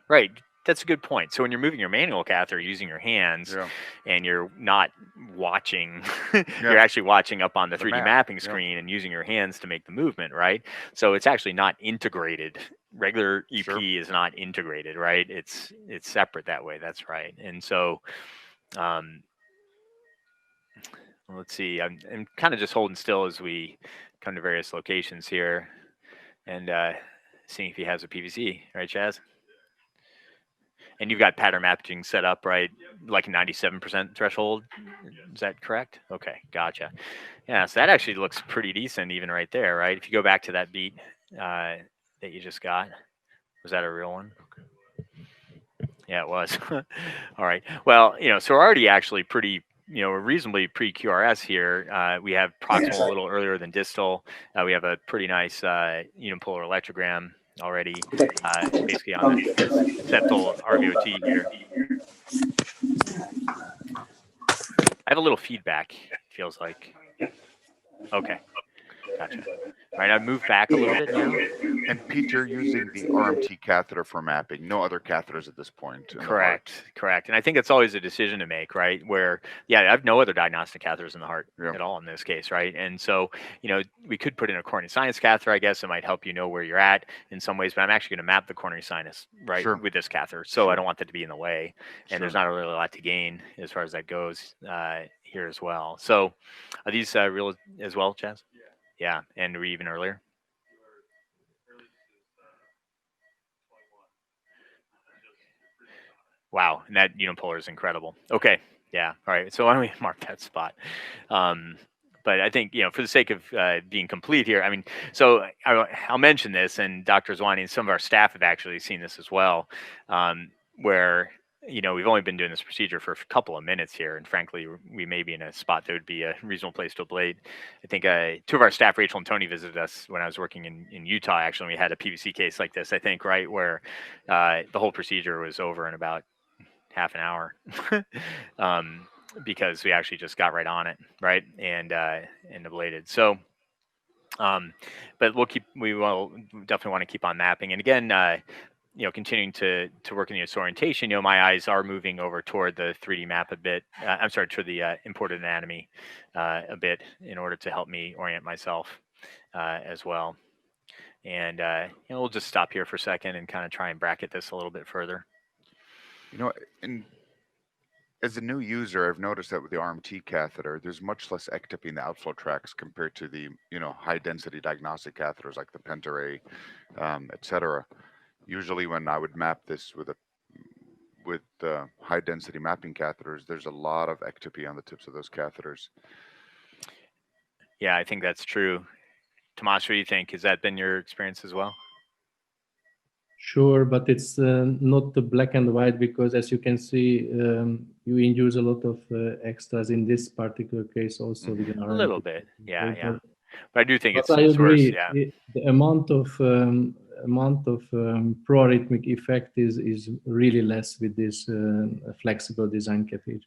Right. That's a good point. So when you're moving your manual catheter using your hands Yeah. and you're not watching, Yeah. you're actually watching up on the 3D map, mapping yeah. screen and using your hands to make the movement, right? So it's actually not integrated. Regular EP Sure. is not integrated, right? It's separate that way. That's right. And so let's see, I'm kind of just holding still as we come to various locations here and seeing if he has a PVC, right, Chaz? And you've got pattern mapping set up, right? Like 97% threshold. Is that correct? Okay, gotcha. Yeah, so that actually looks pretty decent even right there, right? If you go back to that beat that you just got, was that a real one? Yeah, it was. All right. Well, you know, so we're already actually pretty, you know, we're reasonably pre-QRS here. We have proximal a little earlier than distal. We have a pretty nice unipolar electrogram already, basically on the septal RVOT here. I have a little feedback, feels like. Okay, gotcha. All right, I've moved back a little bit now. And Pete, you're using the RMT catheter for mapping, no other catheters at this point. Correct. And I think it's always a decision to make, right? Where, yeah, I have no other diagnostic catheters in the heart at all in this case, right? And so, you know, we could put in a coronary sinus catheter, I guess. It might help you know where you're at in some ways, but I'm actually going to map the coronary sinus, right, with this catheter. So I don't want that to be in the way. And there's not really a lot to gain as far as that goes here as well. So are these real as well, Chaz? Yeah, and were you even earlier? Wow, and that unipolar is incredible. Okay, yeah, all right. So why don't we mark that spot? But I think, you know, for the sake of being complete here, I mean, so I'll mention this, and Dr. Zwani and some of our staff have actually seen this as well, where, you know, we've only been doing this procedure for a couple of minutes here, and frankly, we may be in a spot that would be a reasonable place to ablate. I think two of our staff, Rachel and Tony, visited us when I was working in Utah, actually, and we had a PVC case like this, I think, right, where the whole procedure was over in about half an hour because we actually just got right on it, right, and ablated. So but we will definitely want to keep on mapping, and again, you know, continuing to work in this orientation. You know, my eyes are moving over toward the 3D map a bit. I'm sorry, toward the imported anatomy a bit in order to help me orient myself as well. And you know, we'll just stop here for a second and kind of try and bracket this a little bit further. You know, and as a new user, I've noticed that with the RMT catheter, there's much less ectopy in the outflow tracts compared to the, you know, high density diagnostic catheters like the Pentaray, et cetera. Usually when I would map this with high density mapping catheters, there's a lot of ectopy on the tips of those catheters. Yeah, I think that's true. Tomas, what do you think? Has that been your experience as well? Sure, but it's not the black and white, because as you can see, you induce a lot of extras in this particular case also. With an a little bit, yeah. But I do think it's I agree. Yeah. The amount of proarrhythmic effect is really less with this flexible design catheter.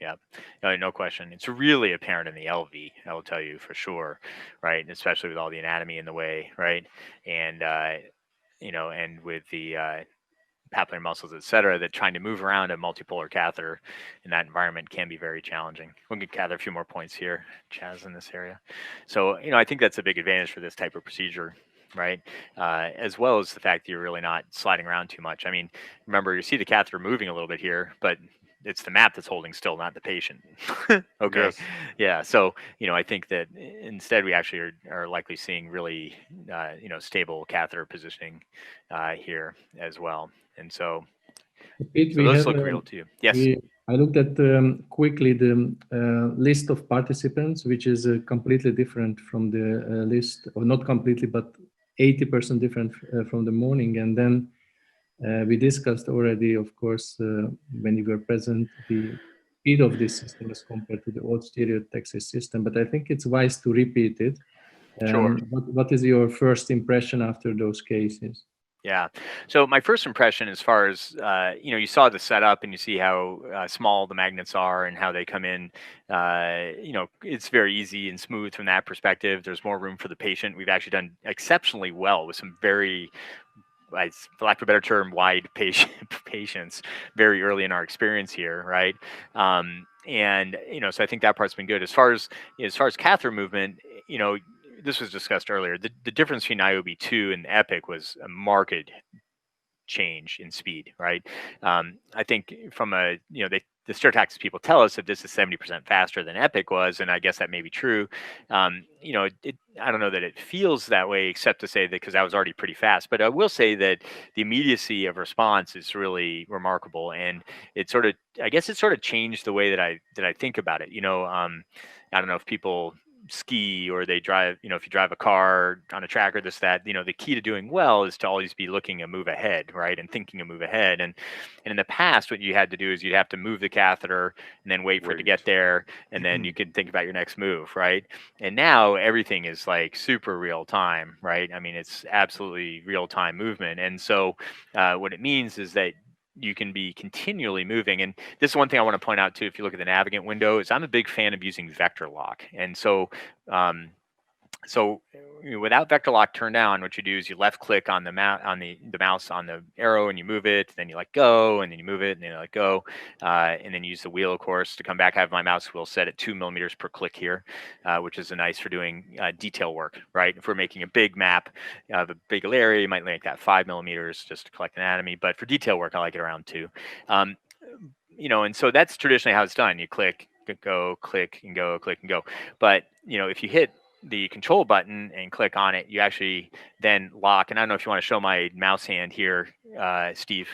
Yeah, no question. It's really apparent in the LV, I will tell you for sure, right? Especially with all the anatomy in the way, right? And you know, and with the papillary muscles, et cetera, that trying to move around a multipolar catheter in that environment can be very challenging. We'll gather a few more points here, Chaz, in this area. So, you know, I think that's a big advantage for this type of procedure, right? As well as the fact that you're really not sliding around too much. I mean, remember, you see the catheter moving a little bit here, but it's the map that's holding still, not the patient. Okay. Yes. Yeah. So, you know, I think that instead we actually are likely seeing really, you know, stable catheter positioning here as well. And so, Pete, those look real too. Yes. I looked at quickly the list of participants, which is completely different from the list, or not completely, but 80% different from the morning. And then we discussed already, of course, when you were present, the speed of this system as compared to the old stereotaxis system. But I think it's wise to repeat it. Sure. What is your first impression after those cases? Yeah. So my first impression, as far as you saw the setup and you see how small the magnets are and how they come in. It's very easy and smooth from that perspective. There's more room for the patient. We've actually done exceptionally well with some very, for lack of a better term, wide patients very early in our experience here, right? So I think that part's been good. As far as catheter movement, this was discussed earlier. The difference between IOB2 and EPIC was a marked change in speed, right? I think from the Stereotaxis people tell us that this is 70% faster than EPIC was, and I guess that may be true. I don't know that it feels that way, except to say that because I was already pretty fast. But I will say that the immediacy of response is really remarkable, and it sort of changed the way that I think about it. I don't know if people ski or they drive, if you drive a car on a track or this, that, the key to doing well is to always be looking a move ahead, right? And thinking a move ahead. And in the past, what you had to do is you'd have to move the catheter and then wait for it to get there. And then you could think about your next move, right? And now everything is like super real time, right? I mean, it's absolutely real time movement. And so what it means is that you can be continually moving. And this is one thing I want to point out too, if you look at the navigant window, is I'm a big fan of using vector lock. And so without vector lock turned on, what you do is you left click on the mouse on the arrow and you move it, then you let go, and then you move it and then you let go, and then you use the wheel, of course, to come back. I have my mouse wheel set at 2 millimeters per click here, which is nice for doing detail work, right? If we're making a big map of a big area, you might make that 5 millimeters just to collect anatomy, but for detail work, I like it around 2. And so that's traditionally how it's done. You click, go, click, and go, click, and go. But if you hit the control button and click on it, you actually then lock. And I don't know if you want to show my mouse hand here, Steve.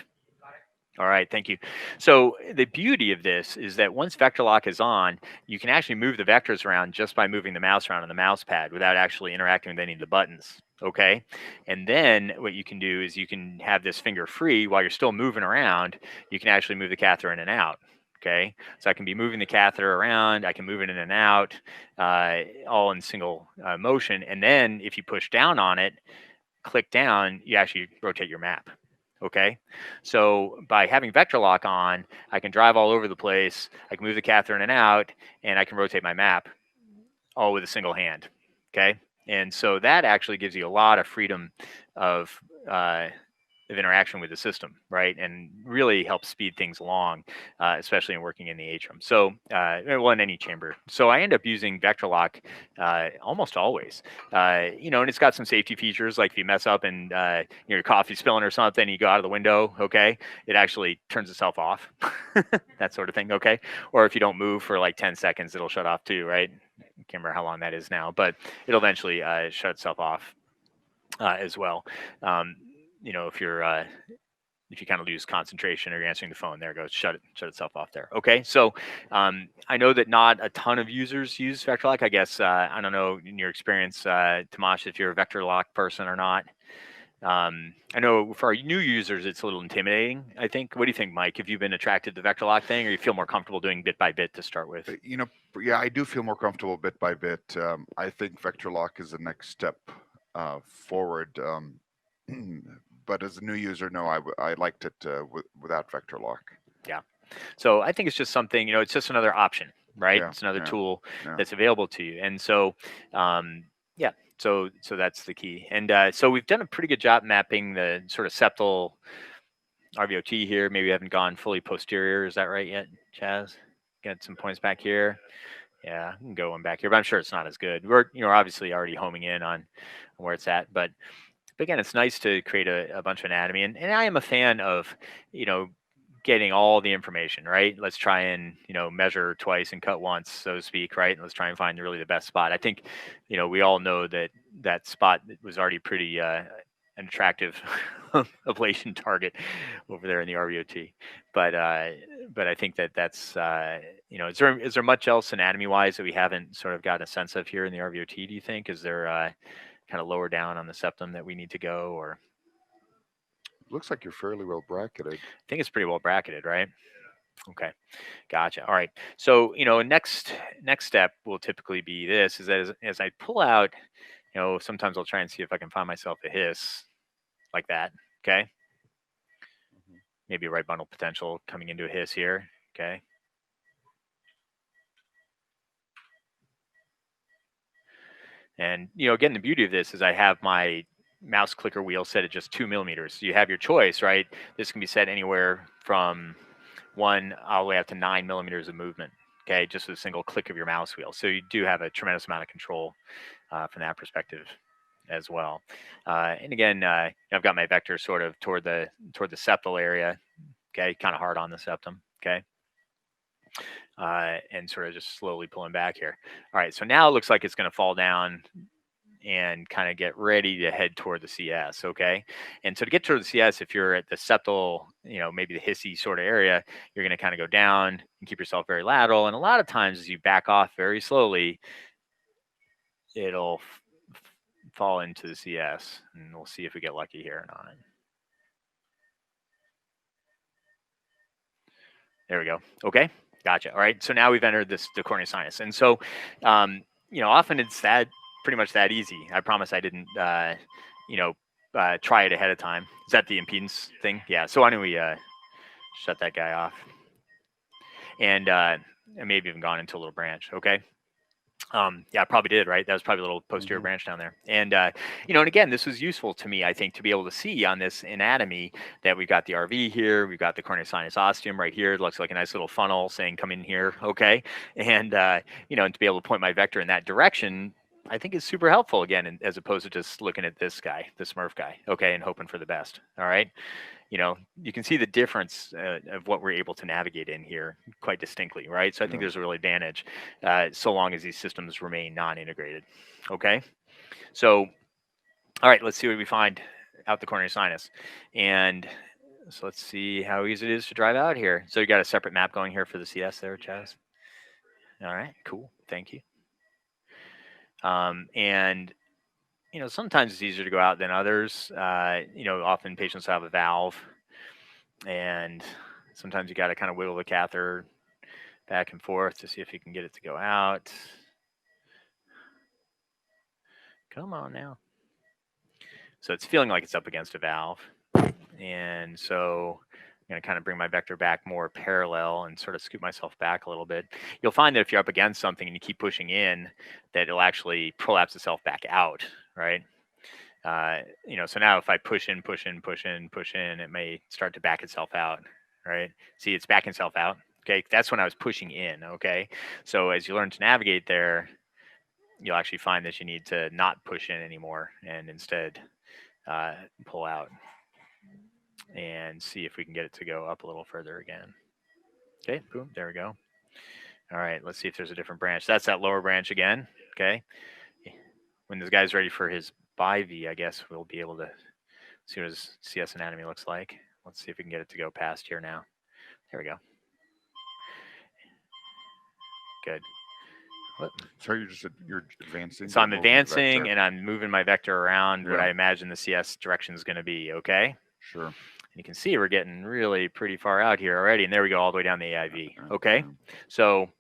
All right, thank you. So the beauty of this is that once vector lock is on, you can actually move the vectors around just by moving the mouse around on the mouse pad without actually interacting with any of the buttons. Okay. And then what you can do is you can have this finger free while you're still moving around. You can actually move the catheter in and out. Okay, so I can be moving the catheter around, I can move it in and out, all in single motion. And then if you push down on it, click down, you actually rotate your map. Okay, so by having vector lock on, I can drive all over the place, I can move the catheter in and out, and I can rotate my map all with a single hand. Okay, and so that actually gives you a lot of freedom of interaction with the system, right? And really helps speed things along, especially in working in the atrium. So, in any chamber. So I end up using vector lock almost always, and it's got some safety features, like if you mess up and your coffee's spilling or something, you go out of the window, okay, it actually turns itself off, that sort of thing, okay? Or if you don't move for like 10 seconds, it'll shut off too, right? I can't remember how long that is now, but it'll eventually shut itself off as well. If you kind of lose concentration or you're answering the phone, there it goes, shut itself off there. Okay, so I know that not a ton of users use vector lock. I guess I don't know in your experience, Tomasz, if you're a vector lock person or not. I know for our new users, it's a little intimidating, I think. What do you think, Mike? Have you been attracted to the vector lock thing, or you feel more comfortable doing bit by bit to start with? Yeah, I do feel more comfortable bit by bit. I think vector lock is the next step forward. But as a new user, no, I liked it without vector lock. Yeah. So I think it's just something, it's just another option, right? Yeah, it's another yeah, tool yeah. that's available to you. And so, so that's the key. And so we've done a pretty good job mapping the sort of septal RVOT here. Maybe we haven't gone fully posterior. Is that right yet, Chaz? Got some points back here. Yeah, I can go one back here, but I'm sure it's not as good. We're obviously already homing in on where it's at, but again, it's nice to create a bunch of anatomy, and I am a fan of getting all the information, right? Let's try and measure twice and cut once, so to speak, right? And let's try and find really the best spot. I think we all know that spot was already pretty an attractive ablation target over there in the RVOT. But I think that's is there much else anatomy wise that we haven't sort of got a sense of here in the RVOT? Do you think is there kind of lower down on the septum that we need to go, or? Looks like you're fairly well bracketed. I think it's pretty well bracketed, right? Okay, gotcha. All right. So, next step will typically be this: is that as I pull out, sometimes I'll try and see if I can find myself a hiss like that. Okay. Maybe a right bundle potential coming into a hiss here. Okay. And again, the beauty of this is I have my mouse clicker wheel set at just 2 millimeters. So you have your choice, right? This can be set anywhere from 1 all the way up to 9 millimeters of movement. Okay, just with a single click of your mouse wheel. So you do have a tremendous amount of control from that perspective as well. And again, I've got my vector sort of toward the septal area. Okay, kind of hard on the septum. Okay. And sort of just slowly pulling back here. All right, so now it looks like it's going to fall down and kind of get ready to head toward the CS, okay? And so to get toward the CS, if you're at the septal, maybe the hissy sort of area, you're going to kind of go down and keep yourself very lateral. And a lot of times as you back off very slowly, it'll fall into the CS. And we'll see if we get lucky here or not. There we go. Okay, gotcha. All right, so now we've entered the cornea sinus. And so, often it's pretty much that easy. I promise I didn't, try it ahead of time. Is that the impedance thing? Yeah, so why don't we shut that guy off? And maybe even gone into a little branch, okay? Yeah, I probably did, right? That was probably a little posterior branch down there. And, and again, this was useful to me, I think, to be able to see on this anatomy that we've got the RV here, we've got the cornea sinus ostium right here. It looks like a nice little funnel saying, come in here, okay? And, and to be able to point my vector in that direction, I think is super helpful, again, as opposed to just looking at this guy, the Smurf guy, okay, and hoping for the best, all right? You can see the difference of what we're able to navigate in here quite distinctly, right? So I think there's a real advantage so long as these systems remain non-integrated, okay? So, all right, let's see what we find out the cornea sinus. And so let's see how easy it is to drive out here. So you got a separate map going here for the CS there, Chaz? All right, cool, thank you. And sometimes it's easier to go out than others. Often patients have a valve, and sometimes you got to kind of wiggle the catheter back and forth to see if you can get it to go out. Come on now. So it's feeling like it's up against a valve. And so I'm going to kind of bring my vector back more parallel and sort of scoot myself back a little bit. You'll find that if you're up against something and you keep pushing in, that it'll actually prolapse itself back out, right? So now if I push in, it may start to back itself out, right? See, it's backing itself out. Okay, that's when I was pushing in. Okay, so as you learn to navigate there, you'll actually find that you need to not push in anymore and instead pull out and see if we can get it to go up a little further again. Okay, boom, there we go. All right, let's see if there's a different branch. That's that lower branch again. Okay, when this guy's ready for his bi-V, I guess we'll be able to see what his CS anatomy looks like. Let's see if we can get it to go past here now. There we go. Good. What? So you're advancing. So I'm advancing and I'm moving my vector around what I imagine the CS direction is going to be. Okay. Sure. And you can see we're getting really pretty far out here already, and there we go, all the way down the AIV. Okay. So,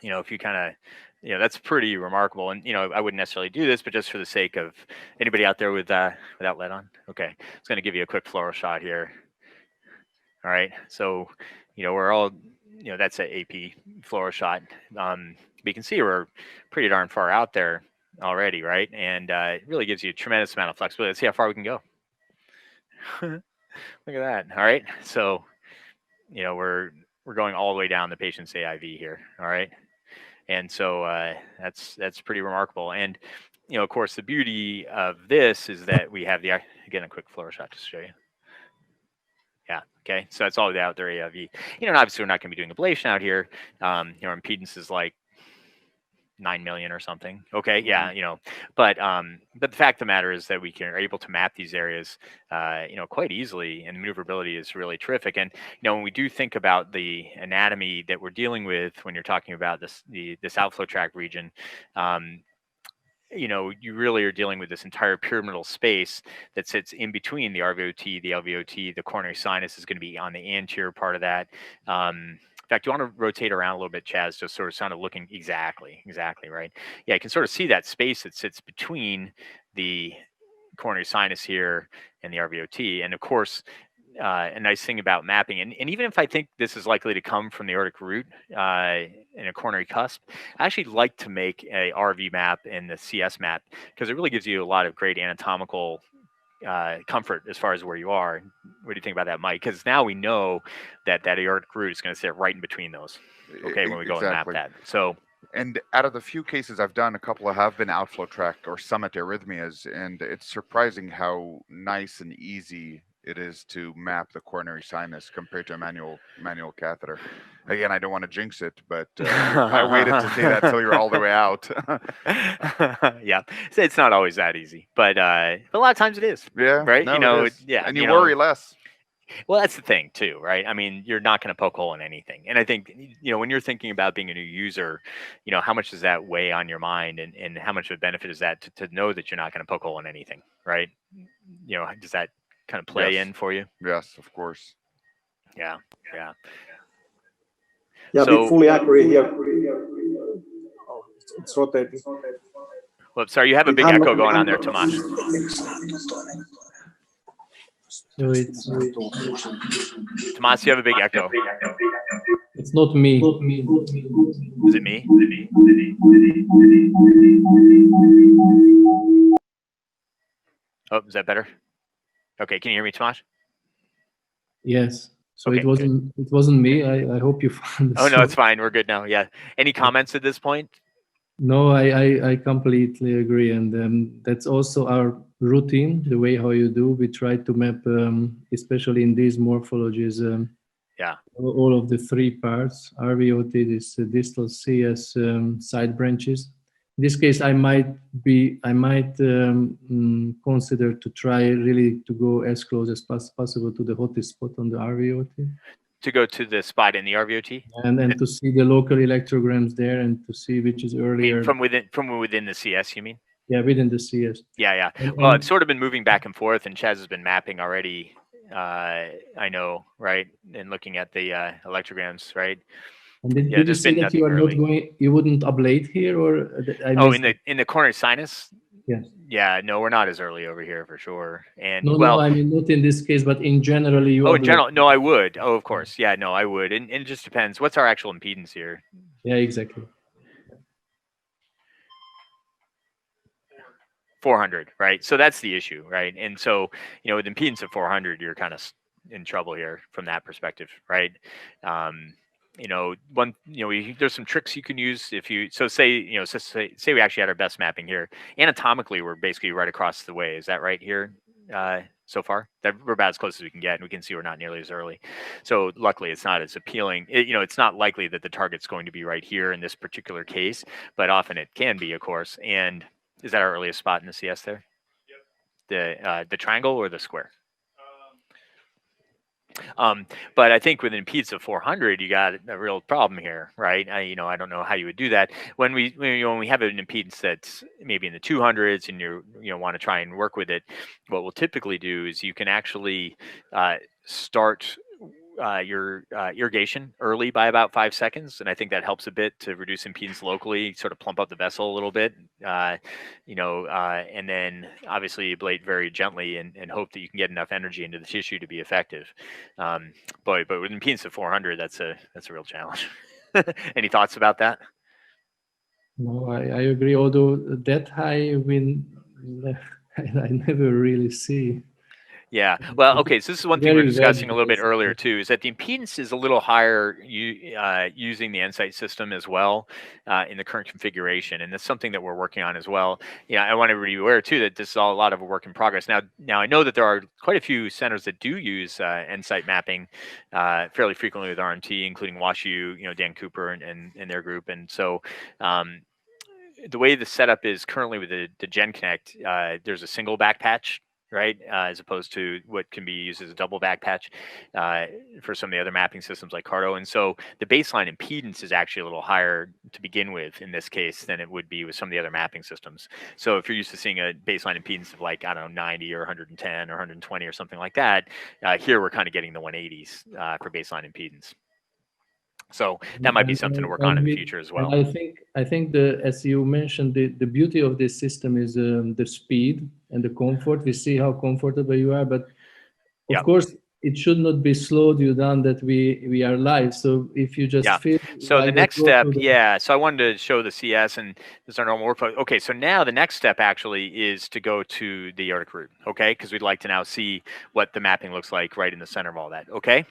if you kind of, that's pretty remarkable. And, I wouldn't necessarily do this, but just for the sake of anybody out there without lead on. Okay. It's going to give you a quick fluoro shot here. All right. So, we're all, that's an AP fluoro shot. You can see we're pretty darn far out there already, right? And it really gives you a tremendous amount of flexibility. Let's see how far we can go. Look at that. All right. So, we're going all the way down the patient's AIV here. All right. And so that's pretty remarkable. And, of course, the beauty of this is that we have again, a quick fluoro shot to show you. Yeah. Okay. So that's all the way out there AIV. And obviously we're not going to be doing ablation out here. Impedance is like 9 million or something. Okay, yeah, but the fact of the matter is that we are able to map these areas, quite easily, and maneuverability is really terrific. And when we do think about the anatomy that we're dealing with when you're talking about this outflow tract region, you really are dealing with this entire pyramidal space that sits in between the RVOT, the LVOT. The coronary sinus is going to be on the anterior part of that. In fact, you want to rotate around a little bit, Chaz, just sort of looking exactly, right? Yeah, you can sort of see that space that sits between the coronary sinus here and the RVOT. And of course, a nice thing about mapping, and even if I think this is likely to come from the aortic root in a coronary cusp, I actually like to make a RV map and the CS map, because it really gives you a lot of great anatomical comfort as far as where you are. What do you think about that, Mike? Because now we know that aortic root is going to sit right in between those. Okay, when we go and map that. So. And out of the few cases I've done, a couple have been outflow tract or summit arrhythmias, and it's surprising how nice and easy it is to map the coronary sinus compared to a manual catheter. Again, I don't want to jinx it, but I waited to say that till you're all the way out. Yeah, it's not always that easy, but a lot of times it is. Yeah, right. No, yeah, and you worry less. Well, that's the thing too, right? I mean, you're not going to poke a hole in anything. And I think, when you're thinking about being a new user, how much does that weigh on your mind, and how much of a benefit is that to know that you're not going to poke a hole in anything, right? Does that kind of play in for you? Yes, of course. Yeah. Yeah, So, we fully agree here. Oh, it's rotating. Well, sorry, you have a big echo going on there, Tomas. So it's Tomas, you have a big echo. it's not me. Is it me? Oh, is that better? Okay, can you hear me, Tomas? Yes. So Okay, it wasn't me. I hope you found. Oh no, it's fine. We're good now. Yeah. Any comments at this point? No, I completely agree, and that's also our routine. The way how you do, we try to map, especially in these morphologies. Yeah. All of the three parts: RVOT, this distal CS side branches. In this case, I might consider to try really to go as close as possible to the hottest spot on the RVOT. To go to the spot in the RVOT, and to see the local electrograms there, and to see which is earlier. From within the CS, you mean? Yeah, within the CS. Yeah. Well, I've sort of been moving back and forth, and Chaz has been mapping already. I know, right? And looking at the electrograms, right? And did you say that you are not going? You wouldn't ablate here, or? In the coronary sinus. Yes. Yeah, no, we're not as early over here for sure. And no, I mean not in this case, but in general, you. Oh, in general, no, I would. Oh, of course, yeah, no, I would. And it just depends. What's our actual impedance here? Yeah, exactly. 400, right? So that's the issue, right? And so, with impedance of 400, you're kind of in trouble here from that perspective, right? There's some tricks you can use if you, say we actually had our best mapping here. Anatomically, we're basically right across the way. Is that right here? So far, that we're about as close as we can get, and we can see we're not nearly as early. So luckily, it's not as appealing. It's not likely that the target's going to be right here in this particular case, but often it can be, of course. And is that our earliest spot in the CS there? Yep. The triangle or the square? But I think with an impedance of 400, you got a real problem here, right? I don't know how you would do that when we have an impedance that's maybe in the 200s, and you want to try and work with it. What we'll typically do is you can actually start your irrigation early by about 5 seconds, and I think that helps a bit to reduce impedance locally, sort of plump up the vessel a little bit, and then obviously ablate very gently and hope that you can get enough energy into the tissue to be effective. But with impedance of 400, that's a real challenge. Any thoughts about that? No, I agree. Although that high, I never really see. Yeah. Well, okay. So this is one thing we were discussing a little bit earlier too, is that the impedance is a little higher using the EnSite system as well in the current configuration, and that's something that we're working on as well. I want everybody to be aware too that this is all a lot of a work in progress. Now I know that there are quite a few centers that do use EnSite mapping fairly frequently with RMT, including WashU, Dan Cooper and their group, and so. the way the setup is currently with the Gen Connect, there's a single back patch, right? As opposed to what can be used as a double back patch for some of the other mapping systems like Cardo. And so the baseline impedance is actually a little higher to begin with in this case than it would be with some of the other mapping systems. So if you're used to seeing a baseline impedance of like, I don't know, 90 or 110 or 120 or something like that, here we're kind of getting the 180s for baseline impedance. So that might be something to work on in the future as well. I think as you mentioned, the beauty of this system is the speed and the comfort. We see how comfortable you are, but of course it should not be slowed you down that we are live. So if you just feel so like the next step, so I wanted to show the CS and this is our normal workflow. Okay, so now the next step actually is to go to the aortic root, okay? Because we'd like to now see what the mapping looks like right in the center of all that, okay?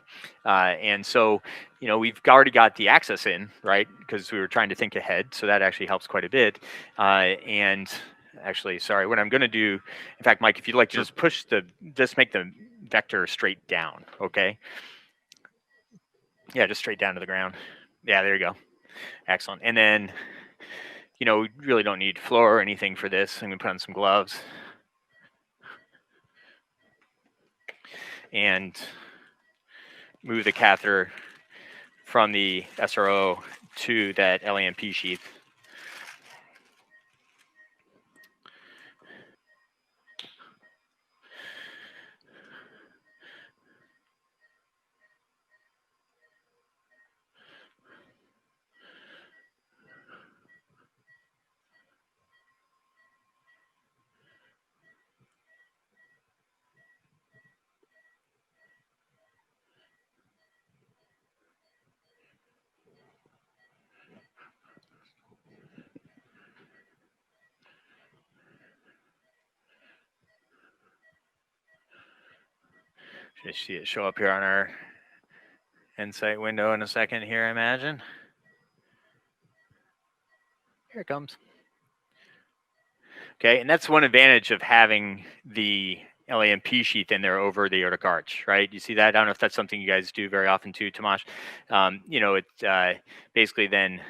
And so, you know, we've already got the access in, right? Because we were trying to think ahead, so that actually helps quite a bit. And actually, sorry, what I'm going to do, in fact, Mike, if you'd like to just push just make the vector straight down, okay? Yeah, just straight down to the ground. Yeah, there you go. Excellent. And then, you know, we really don't need floor or anything for this. I'm going to put on some gloves. And move the catheter from the SRO to that LAMP sheath. Should see it show up here on our insight window in a second here, I imagine. Here it comes. Okay, and that's one advantage of having the LAMP sheath in there over the aortic arch, right? You see that? I don't know if that's something you guys do very often too, Tomasz. You know, it basically then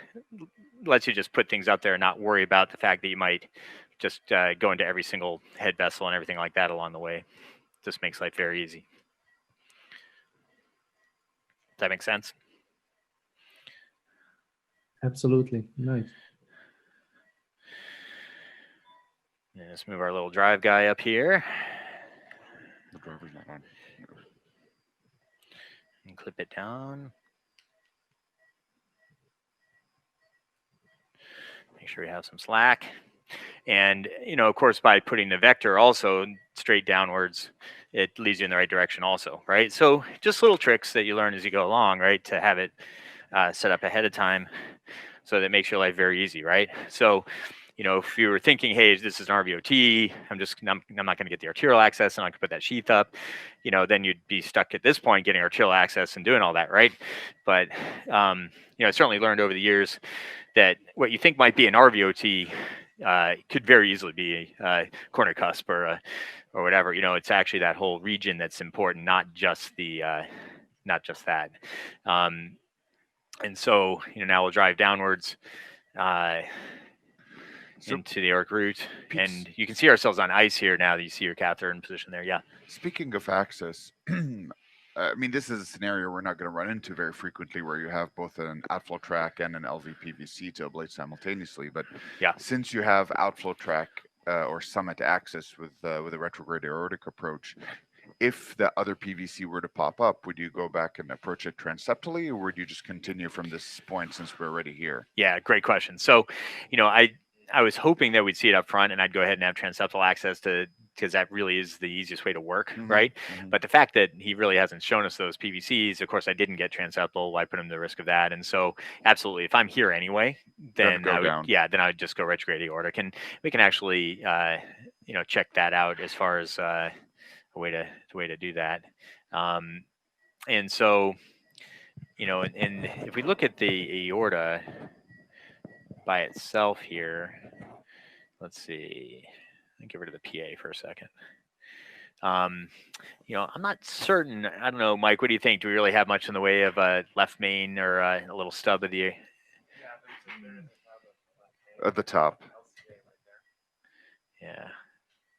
lets you just put things up there and not worry about the fact that you might just go into every single head vessel and everything like that along the way. Just makes life very easy. Does that make sense? Absolutely. Nice. And let's move our little drive guy up here. The driver's not on. And clip it down. Make sure we have some slack. And, you know, of course, by putting the vector also straight downwards, it leads you in the right direction also, right? So just little tricks that you learn as you go along, right? To have it set up ahead of time so that makes your life very easy, right? So, you know, if you were thinking, hey, this is an RVOT, I'm not going to get the arterial access and I can put that sheath up, you know, then you'd be stuck at this point getting arterial access and doing all that, right? But, you know, I certainly learned over the years that what you think might be an RVOT could very easily be a coronary cusp or whatever. You know, it's actually that whole region that's important, not just that. And so, you know, now we'll drive downwards into the aortic root, and you can see ourselves on ice here now that you see your catheter in position there. Yeah. Speaking of access, I mean, this is a scenario we're not going to run into very frequently where you have both an outflow track and an LVPVC to ablate simultaneously. But yeah, since you have outflow track or summit access with a retrograde aortic approach, if the other PVC were to pop up, would you go back and approach it transeptally, or would you just continue from this point since we're already here? Yeah, great question. So, you know, I was hoping that we'd see it up front and I'd go ahead and have transeptal access because that really is the easiest way to work, right? But the fact that he really hasn't shown us those PVCs, of course, I didn't get transeptal. I put him to the risk of that. And so absolutely, if I'm here anyway, then then I would just go retrograde aortic. And we can actually, you know, check that out as far as a way to do that. And so, you know, and if we look at the aorta by itself here, let's see, let me get rid of the PA for a second. You know, I'm not certain. I don't know, Mike, what do you think? Do we really have much in the way of a left main or a little stub of the? At the top. Yeah.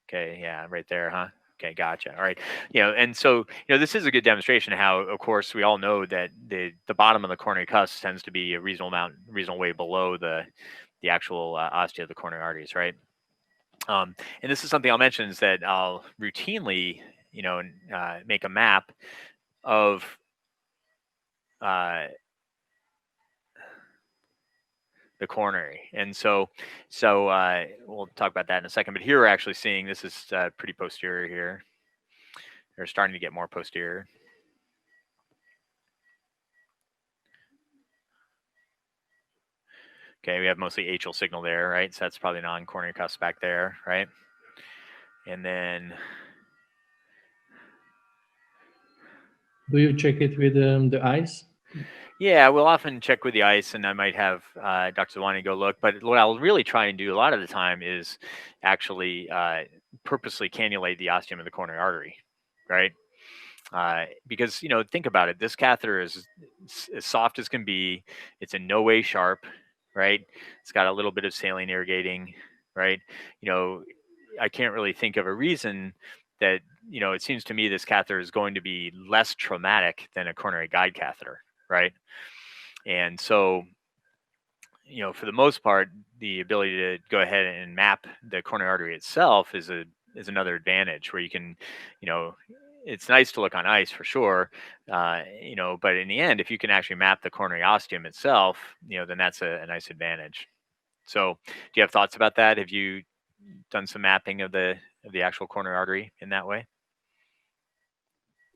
Okay. Yeah. Right there, huh? Okay. Gotcha. All right. And so, this is a good demonstration of how, of course, we all know that the bottom of the coronary cusp tends to be a reasonable way below the actual ostia of the coronary arteries, right? And this is something I'll mention is that I'll routinely, make a map of the coronary. And so we'll talk about that in a second. But here we're actually seeing this is pretty posterior here. They're starting to get more posterior. Okay, we have mostly atrial signal there, right? So that's probably non-coronary cusp back there, right? And then... Do you check it with the eyes? Yeah, we'll often check with the ice, and I might have Dr. Zawani go look. But what I'll really try and do a lot of the time is actually purposely cannulate the ostium of the coronary artery, right? Because, think about it. This catheter is as soft as can be. It's in no way sharp, right? It's got a little bit of saline irrigating, right? I can't really think of a reason that, it seems to me this catheter is going to be less traumatic than a coronary guide catheter, right? And so, for the most part, the ability to go ahead and map the coronary artery itself is another advantage where you can, it's nice to look on ice for sure, but in the end, if you can actually map the coronary ostium itself, then that's a nice advantage. So, do you have thoughts about that? Have you done some mapping of the actual coronary artery in that way?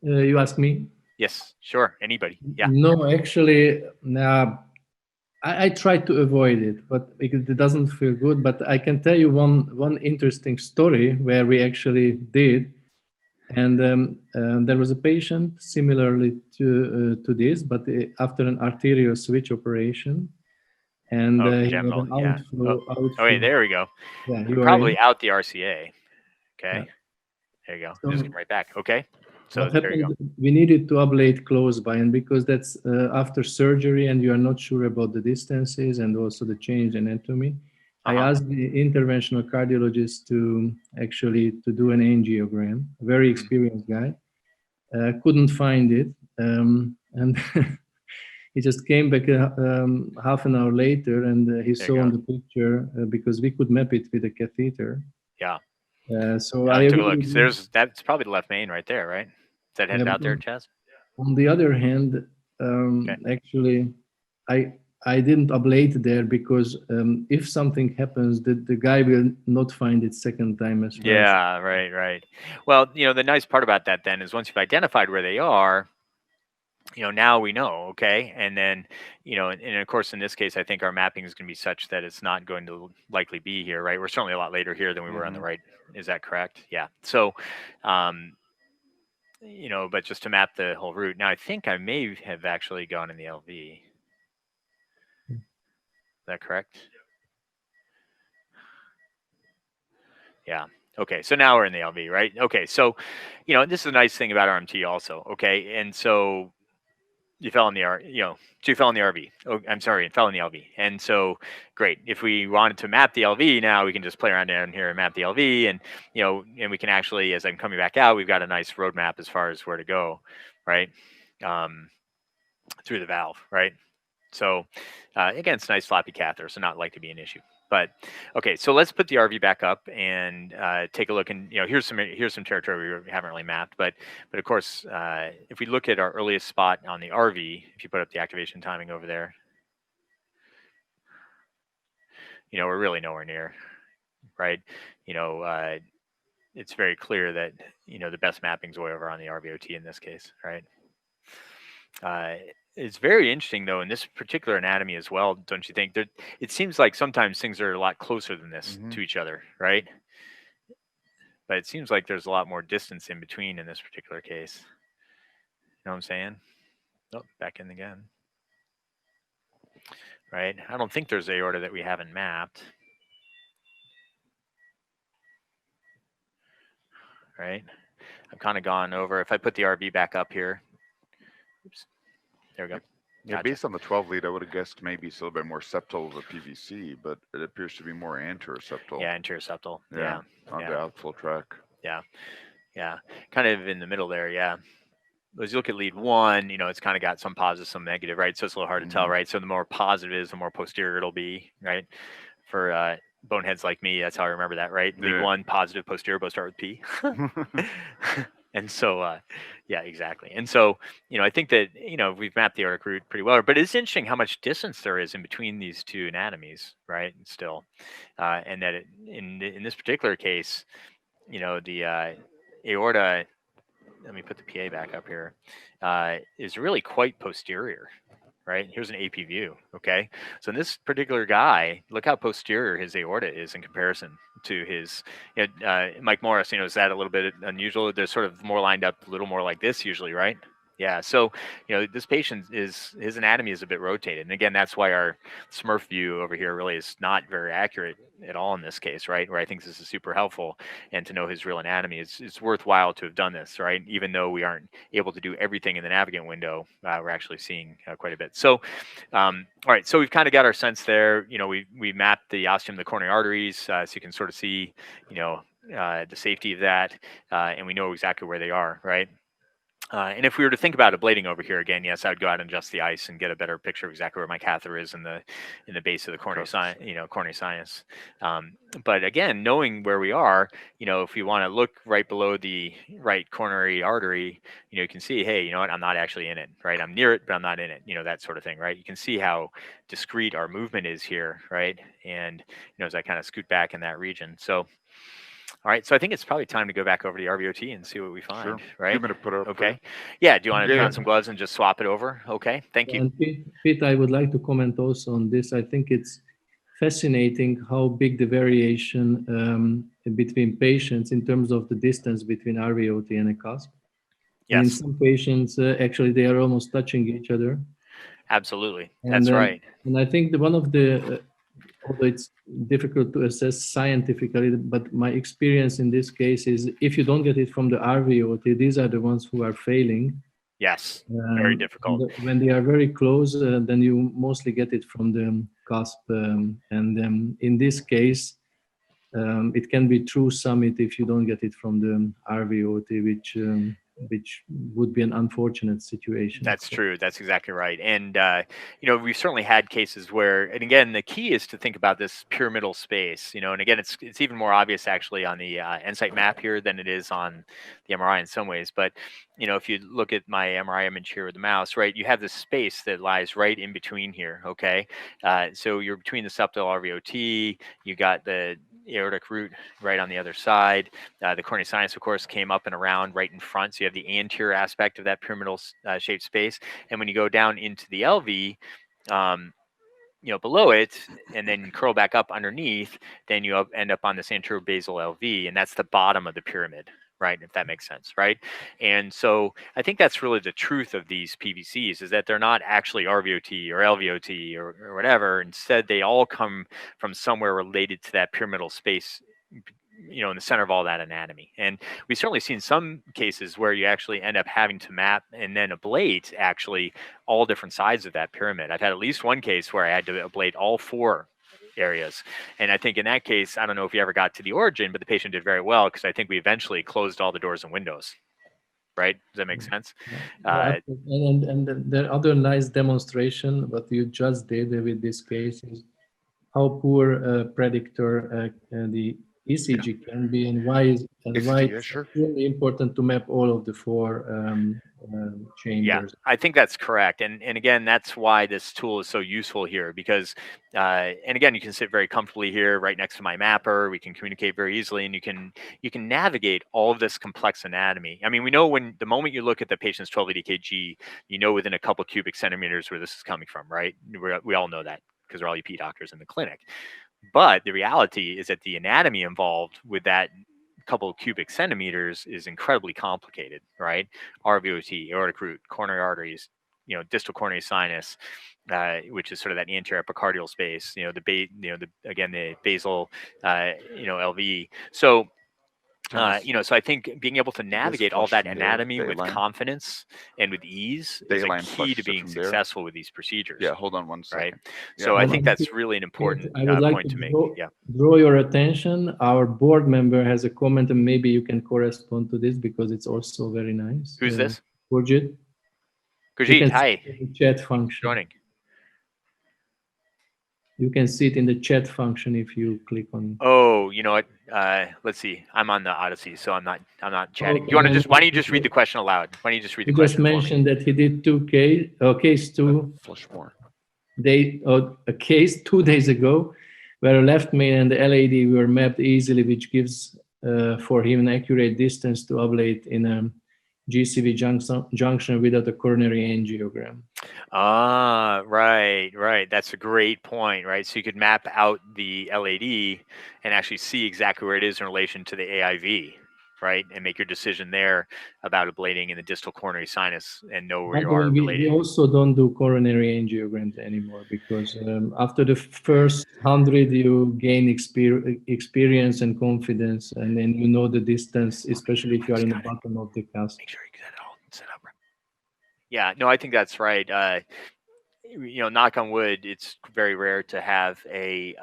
You ask me? Yes, sure. Anybody? Yeah. No, actually, I try to avoid it, but because it doesn't feel good. But I can tell you one interesting story where we actually did, and there was a patient similarly to this, but after an arterial switch operation, and he had an outflow. Oh, wait, there we go. Yeah, probably out the RCA. Okay. Yeah. There you go. So, just come right back. Okay. So what there you go. happened, we needed to ablate close by, and because that's after surgery and you are not sure about the distances and also the change in anatomy, I asked the interventional cardiologist to actually do an angiogram, a very experienced guy. Couldn't find it, and he just came back half an hour later, and he saw on the picture, because we could map it with a catheter. Yeah. So I took a look. That's probably the left main right there, right? Is that headed out there, Chaz? On the other hand, actually, I didn't ablate there because if something happens, the guy will not find it second time as well. Yeah, right. Well, the nice part about that then is once you've identified where they are, now we know, okay? And then, and of course, in this case, I think our mapping is going to be such that it's not going to likely be here, right? We're certainly a lot later here than we were on the right. Is that correct? Yeah. So, but just to map the whole route. Now, I think I may have actually gone in the LV. Is that correct? Yeah. Okay. So now we're in the LV, right? Okay. So, this is a nice thing about RMT also. Okay. And so you fell in the you fell in the RV. Oh, I'm sorry, it fell in the LV. And so, great. If we wanted to map the LV now, we can just play around down here and map the LV, and and we can actually, as I'm coming back out, we've got a nice roadmap as far as where to go, right? Through the valve, right? So, again, it's a nice floppy catheter, so not like to be an issue. But okay, so let's put the RV back up and take a look. And here's some territory we haven't really mapped. But of course, if we look at our earliest spot on the RV, if you put up the activation timing over there, we're really nowhere near, right? It's very clear that the best mapping's way over on the RVOT in this case, right? It's very interesting, though, in this particular anatomy as well, don't you think? It seems like sometimes things are a lot closer than this to each other, right? But it seems like there's a lot more distance in between in this particular case. You know what I'm saying? Oh, back in again. Right? I don't think there's aorta that we haven't mapped. Right? I've kind of gone over. If I put the RV back up here. Oops. There we go. Yeah, Gotcha. based on the 12 lead, I would have guessed maybe it's a little bit more septal of a PVC, but it appears to be more anteroseptal. Yeah, anteroseptal. Yeah, on the yeah, outflow track. yeah. Kind of in the middle there. Yeah. As you look at lead 1, it's kind of got some positive, some negative, right? So it's a little hard to tell, right? So the more positive is, the more posterior it'll be, right? For boneheads like me, that's how I remember that, right? Lead Yeah. 1, positive, posterior, both start with P. And so, yeah, exactly. And so, I think that, we've mapped the aortic root pretty well, but it's interesting how much distance there is in between these two anatomies, right? Still, and that in this particular case, the aorta, let me put the PA back up here, is really quite posterior, right? Here's an AP view, okay? So in this particular guy, look how posterior his aorta is in comparison to his, Mike Morris, is that a little bit unusual? They're sort of more lined up a little more like this usually, right? Yeah, so, this patient his anatomy is a bit rotated. And again, that's why our Smurf view over here really is not very accurate at all in this case, right? Where I think this is super helpful. And to know his real anatomy, it's worthwhile to have done this, right? Even though we aren't able to do everything in the navigant window, we're actually seeing quite a bit. So, all right, so we've kind of got our sense there. We mapped the ostium, the coronary arteries, so you can sort of see, the safety of that, and we know exactly where they are, right? And if we were to think about ablating over here again, yes, I would go out and adjust the ice and get a better picture of exactly where my catheter is in the base of the coronary sinus. But again, knowing where we are, if you want to look right below the right coronary artery, you can see, hey, you know what, I'm not actually in it, right? I'm near it, but I'm not in it, that sort of thing, right? You can see how discrete our movement is here, right? And as I kind of scoot back in that region, so. All right, so I think it's probably time to go back over to the RVOT and see what we find, Sure. right? You want me to put it up? Okay. Yeah, do you want to put Yeah. on some gloves and just swap it over? Okay, thank you. And Pete, I would like to comment also on this. I think it's fascinating how big the variation between patients in terms of the distance between RVOT and a cusp. And in Yes, some patients, actually, they are almost touching each other. absolutely. And That's right. And I think one of the, although it's difficult to assess scientifically, but my experience in this case is if you don't get it from the RVOT, these are the ones who are failing. Yes, very difficult. When they are very close, then you mostly get it from the cusp. And in this case, it can be true summit if you don't get it from the RVOT, which would be an unfortunate situation. That's true. That's exactly right. And, we've certainly had cases where, and again, the key is to think about this pyramidal space, and again, it's even more obvious actually on the EnSight map here than it is on the MRI in some ways. But, if you look at my MRI image here with the mouse, right, you have this space that lies right in between here. Okay. So you're between the septal RVOT, you got the aortic root right on the other side. The coronary sinus, of course, came up and around right in front. So you have the anterior aspect of that pyramidal shaped space. And when you go down into the LV, below it, and then curl back up underneath, then you end up on this anterior basal LV, and that's the bottom of the pyramid, right? If that makes sense, right? And so I think that's really the truth of these PVCs is that they're not actually RVOT or LVOT or whatever. Instead, they all come from somewhere related to that pyramidal space, in the center of all that anatomy. And we've certainly seen some cases where you actually end up having to map and then ablate actually all different sides of that pyramid. I've had at least one case where I had to ablate all 4 areas. And I think in that case, I don't know if you ever got to the origin, but the patient did very well because I think we eventually closed all the doors and windows. Right? Does that make sense? And the other nice demonstration, what you just did with this case is how poor predictor the ECG can be, and why it's really important to map all of the 4 chambers. Yeah, I think that's correct. And again, that's why this tool is so useful here because, and again, you can sit very comfortably here right next to my mapper. We can communicate very easily and you can navigate all of this complex anatomy. I mean, we know when the moment you look at the patient's 12 lead EKG, you know within a couple cubic centimeters where this is coming from, right? We all know that because they're all EP doctors in the clinic. But the reality is that the anatomy involved with that couple of cubic centimeters is incredibly complicated, right? RVOT, aortic root, coronary arteries, distal coronary sinus, which is sort of that anterior epicardial space, the basal, LV. So You know, so I think being able to navigate all flush that from there, anatomy the with A-line? confidence and with ease The is a A-line key to flushes it being from there? successful with these procedures. Yeah, hold on one Right. second. So Yeah. I think that's really an important I would like point to make. Yeah. draw your attention. Our board member has a comment, and maybe you can correspond to this because it's also very nice. Who's this? Gurjit. Gurjit, hi. The chat function. Joining. You can see it in the chat function if you click on. Oh, you know what? Let's see. I'm on the Odyssey, so I'm not chatting. Okay, You want to then just? Why don't you just read the question aloud? Why don't you just read the You just question for me? mentioned that he did case 2 Flush more. a case 2 days ago, where a left main and the LAD were mapped easily, which gives for him an accurate distance to ablate in a GCV junction without a coronary angiogram. Ah, right. That's a great point, right? So you could map out the LAD and actually see exactly where it is in relation to the AIV, right? And make your decision there about ablating in the distal coronary sinus and know where you are We related. also don't do coronary angiograms anymore because after the first 100, you gain experience and confidence, and then you know the distance, especially if you are in the bottom of the cusp. Make sure you get it all set up. Yeah, no, I think that's right. You know, knock on wood, it's very rare to have a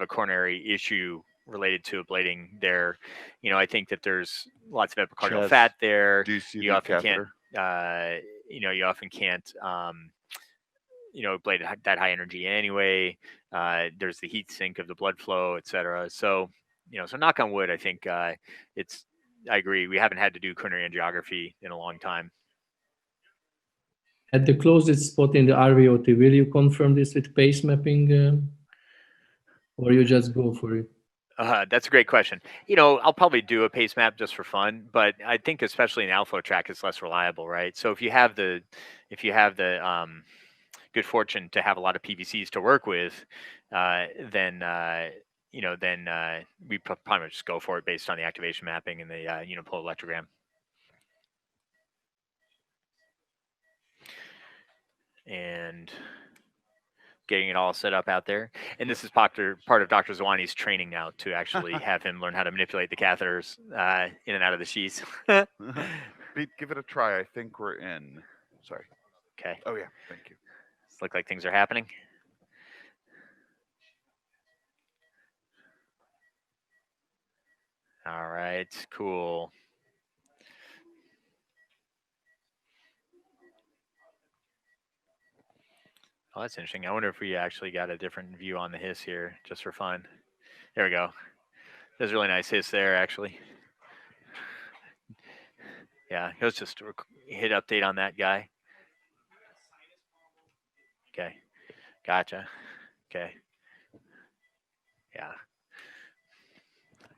coronary issue related to ablating there. You know, I think that there's lots of epicardial Chaz, fat there. Do you see You the often catheter? can't, you know, you often can't, you know, ablate at that high energy anyway. There's the heat sink of the blood flow, et cetera. So, you know, so knock on wood, I think I agree. We haven't had to do coronary angiography in a long time. At the closest spot in the RVOT, will you confirm this with pace mapping, or you just go for it? That's a great question. You know, I'll probably do a pace map just for fun, but I think especially in outflow track, it's less reliable, right? So if you have the good fortune to have a lot of PVCs to work with, then you know, then we probably just go for it based on the activation mapping and the unipolar electrogram. And getting it all set up out there. And this is part of Dr. Zawani's training now to actually have him learn how to manipulate the catheters in and out of the sheaths. Pete, give it a try. I think we're in. Sorry. Okay. Oh, yeah. Thank you. Look like things are happening. All right, cool. Oh, that's interesting. I wonder if we actually got a different view on the hiss here, just for fun. There we go. There's a really nice hiss there, actually. Yeah, let's just hit update on that guy. Okay, gotcha. Okay. Yeah.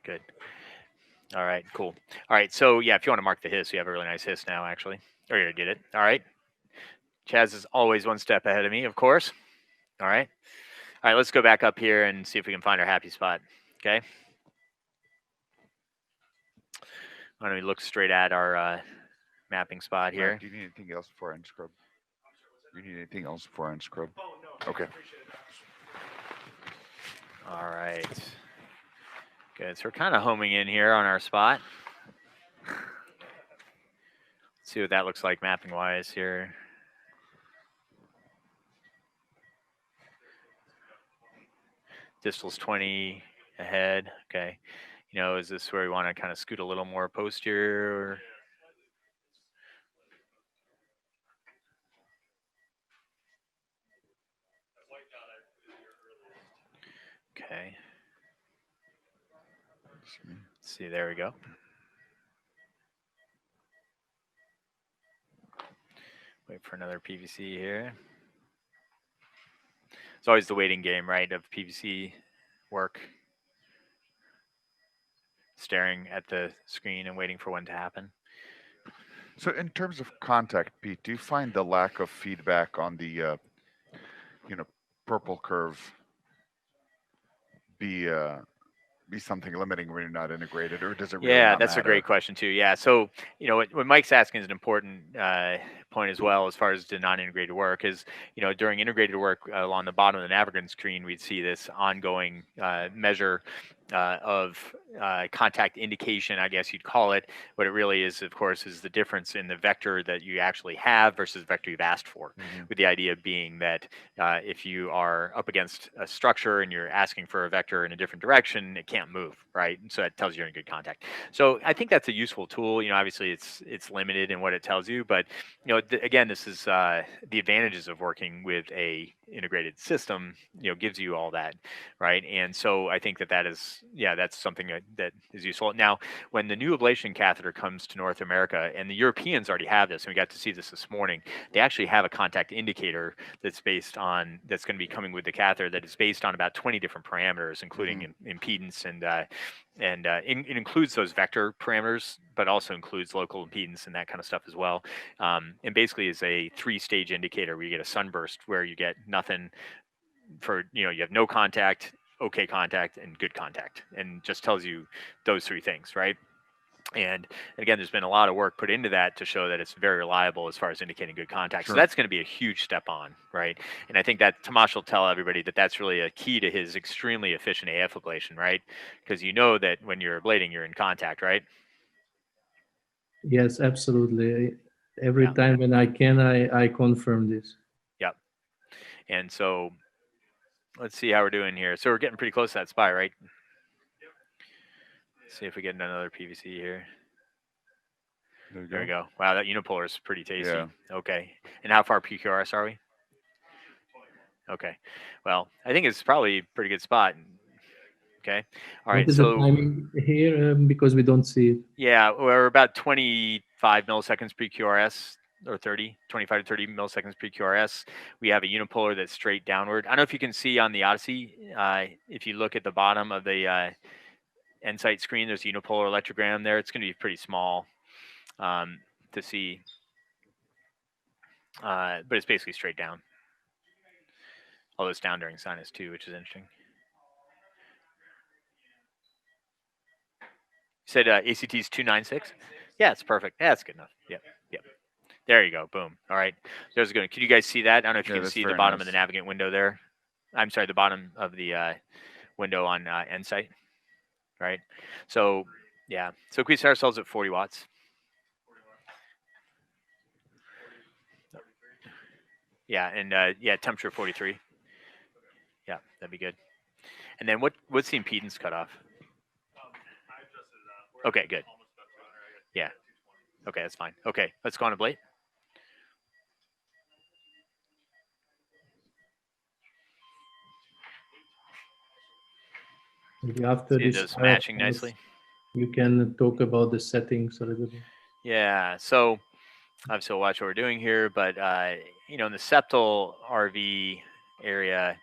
Good. All right, cool. All right, so yeah, if you want to mark the hiss, you have a really nice hiss now, actually. Or you did it. All right. Chaz is always one step ahead of me, of course. All right. All right, let's go back up here and see if we can find our happy spot. Okay. Why don't we look straight at our mapping spot here? Do you need anything else before I unscrub? You need anything else before I unscrub? Oh, no. Okay. All right. Good. So we're kind of homing in here on our spot. Let's see what that looks like mapping wise here. Distal's 20 ahead. Okay. You know, is this where we want to kind of scoot a little more posterior? Okay. Let's see, there we go. Wait for another PVC here. It's always the waiting game, right, of PVC work. Staring at the screen and waiting for one to happen. So in terms of contact, Pete, do you find the lack of feedback on the, purple curve be something limiting when you're not integrated, or does it really not that's matter? a great question too. Yeah, so you know what Mike's asking is an important point as well as far as the non-integrated work is, you know, during integrated work along the bottom of the navigator screen, we'd see this ongoing measure contact indication, I guess you'd call it. What it really is, of course, is the difference in the vector that you actually have versus the vector you've asked for, with the idea being that if you are up against a structure and you're asking for a vector in a different direction, it can't move, right? And so that tells you you're in good contact. So I think that's a useful tool. Obviously it's limited in what it tells you, but again, this is the advantages of working with a integrated system, gives you all that, right? And so I think that is, that's something that is useful. Now, when the new ablation catheter comes to North America, and the Europeans already have this, and we got to see this morning, they actually have a contact indicator that's going to be coming with the catheter that is based on about 20 different parameters, including impedance and it includes those vector parameters, but also includes local impedance and that kind of stuff as well. And basically is a 3-stage indicator where you get a sunburst where you get nothing for, you have no contact, okay contact, and good contact, and just tells you those 3 things, right? And again, there's been a lot of work put into that to show that it's very reliable as far as indicating good contact. Sure. So that's going to be a huge step on, right? And I think that Tomasz will tell everybody that that's really a key to his extremely efficient AF ablation, right? Because that when you're ablating, you're in contact, right? Yes, absolutely. Every time when I can, I confirm this. Yep. And so let's see how we're doing here. So we're getting pretty close to that spot, right? Let's see if we get another PVC here. There we go. Wow, that unipolar is pretty tasty. Yeah. Okay. And how far PQRS are we? Okay. Well, I think it's probably a pretty good spot. Okay. All right. What is the timing here? Because we don't see it. Yeah, we're about 25 milliseconds pre-QRS, or 25 to 30 milliseconds pre-QRS. We have a unipolar that's straight downward. I don't know if you can see on the Odyssey, if you look at the bottom of the EnSight screen, there's a unipolar electrogram there. It's going to be pretty small to see, but it's basically straight down. Although it's down during sinus too, which is interesting. You said ACT is 296? Yeah, it's perfect. Yeah, that's good enough. Yep. There you go. Boom. All right. There's a good one. Can you guys see that? I don't know if you can see the bottom of the navigant window there. I'm sorry, the bottom of the window on EnSight. Right. So, yeah. So we set ourselves at 40 watts. Yeah, and temperature 43. Yeah, that'd be good. And then what's the impedance cutoff? Okay, good. Yeah. Okay, that's fine. Okay, let's go on ablate. Maybe after this is matching nicely. You can talk about the settings a little bit. Yeah, so obviously we'll watch what we're doing here, but in the septal RV area,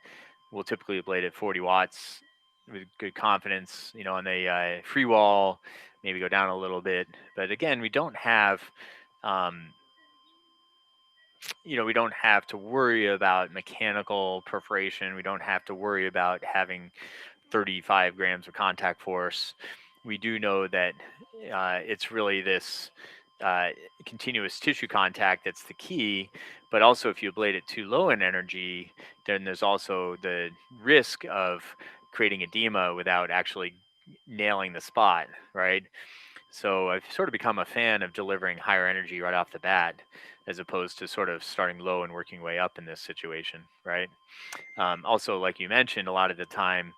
we'll typically ablate at 40 watts with good confidence. On the free wall, maybe go down a little bit, but again, we don't have we don't have to worry about mechanical perforation. We don't have to worry about having 35 grams of contact force. We do know that it's really this continuous tissue contact that's the key, but also if you ablate it too low in energy, then there's also the risk of creating edema without actually nailing the spot, right? So I've sort of become a fan of delivering higher energy right off the bat, as opposed to sort of starting low and working way up in this situation, right? Also, like you mentioned, a lot of the time,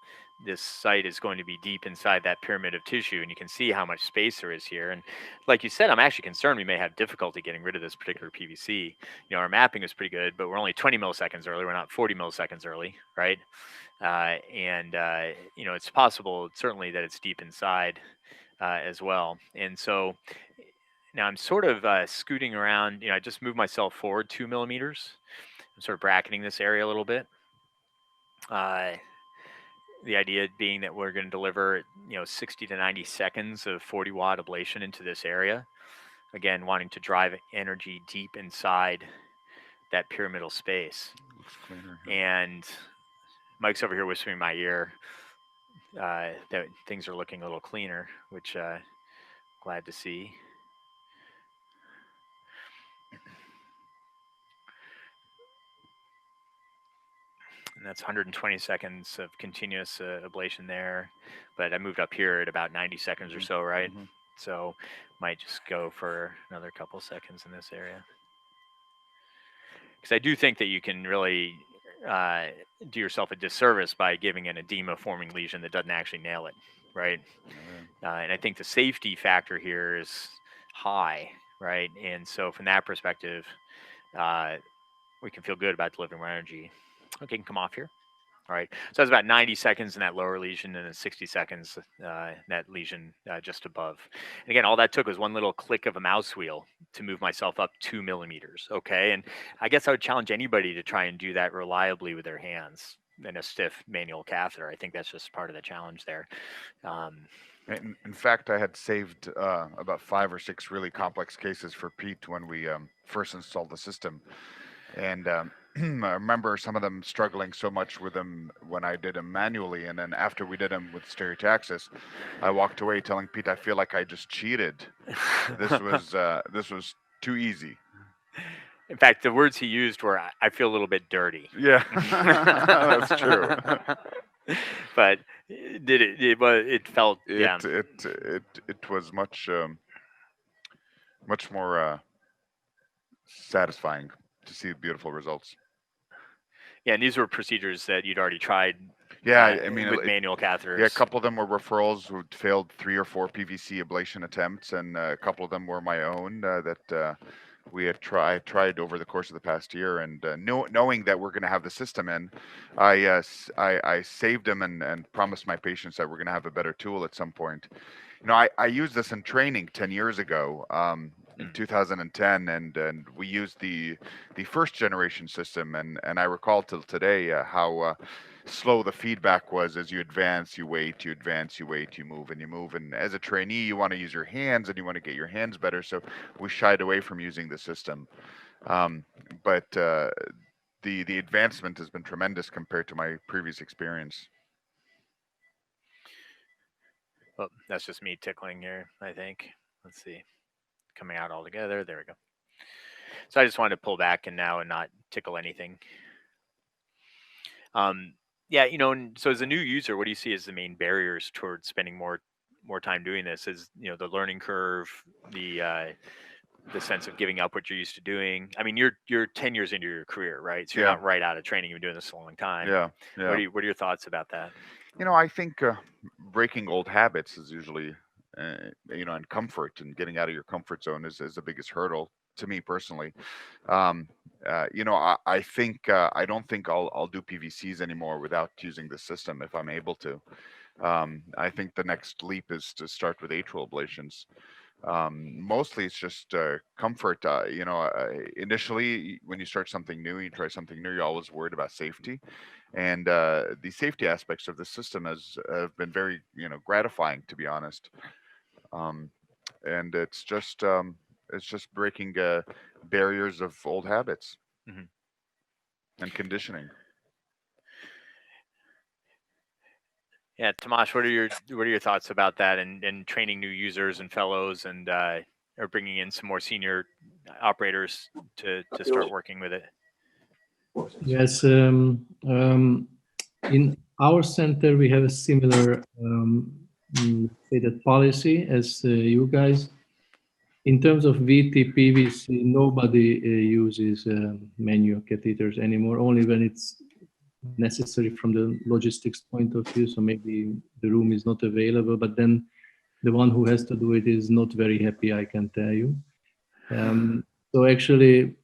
this site is going to be deep inside that pyramid of tissue, and you can see how much space there is here. And like you said, I'm actually concerned we may have difficulty getting rid of this particular PVC. Our mapping is pretty good, but we're only 20 milliseconds early. We're not 40 milliseconds early, right? It's possible, certainly, that it's deep inside as well. And so now I'm sort of scooting around. I just moved myself forward 2 millimeters. I'm sort of bracketing this area a little bit. The idea being that we're going to deliver, 60 to 90 seconds of 40 watt ablation into this area. Again, wanting to drive energy deep inside that pyramidal space. And Mike's over here whispering in my ear that things are looking a little cleaner, which glad to see. And that's 120 seconds of continuous ablation there. But I moved up here at about 90 seconds or so, right? Mhm. So might just go for another couple seconds in this area. Because I do think that you can really do yourself a disservice by giving an edema-forming lesion that doesn't actually nail it, right? And I think the safety factor here is high, right? And so from that perspective, we can feel good about delivering more energy. Okay, can come off here. All right, so that's about 90 seconds in that lower lesion and then 60 seconds that lesion just above. And again, all that took was one little click of a mouse wheel to move myself up 2 millimeters, okay? And I guess I would challenge anybody to try and do that reliably with their hands in a stiff manual catheter. I think that's just part of the challenge there. In fact, I had saved about 5 or 6 really complex cases for Pete when we first installed the system. And I remember some of them struggling so much with them when I did them manually. And then after we did them with Stereotaxis, I walked away telling Pete, I feel like I just cheated. This was too easy. In fact, the words he used were, I feel a little bit dirty. Yeah, that's true. But it felt, yeah. It was much more satisfying to see beautiful results. Yeah, and these were procedures that you'd already tried. Yeah, I mean, with manual catheters. Yeah, a couple of them were referrals who failed 3 or 4 PVC ablation attempts, and a couple of them were my own that we had tried over the course of the past year. And knowing that we're going to have the system in, I saved them and promised my patients that we're going to have a better tool at some point. You know, I used this in training 10 years ago. In 2010, and we used the first generation system, and I recall till today how slow the feedback was. As you advance, you wait, you advance, you wait, you move, and as a trainee, you want to use your hands and you want to get your hands better. So we shied away from using the system, but the advancement has been tremendous compared to my previous experience. Well, that's just me tickling here, I think. Let's see. Coming out all together. There we go. So I just wanted to pull back and not tickle anything. Yeah, you know, and so as a new user, what do you see as the main barriers towards spending more time doing this? Is, you know, the learning curve, the sense of giving up what you're used to doing? I mean, you're 10 years into your career, right? So you're not right out of training. You've been doing this a long time. Yeah. What are your thoughts about that? You know, I think breaking old habits is usually, you know, and comfort and getting out of your comfort zone is the biggest hurdle to me personally. You know, I think I don't think I'll do PVCs anymore without using the system if I'm able to. I think the next leap is to start with atrial ablations. Mostly it's just comfort. You know, initially when you start something new, you try something new, you're always worried about safety. And the safety aspects of the system have been very, you know, gratifying, to be honest. And it's just breaking barriers of old habits and conditioning. Yeah, Tomasz, what are your thoughts about that and training new users and fellows and or bringing in some more senior operators to start working with it? Yes, in our center we have a similar say that policy as you guys. In terms of VT, PVC, nobody uses manual catheters anymore, only when it's necessary from the logistics point of view. So maybe the room is not available, but then the one who has to do it is not very happy, I can tell you. So actually,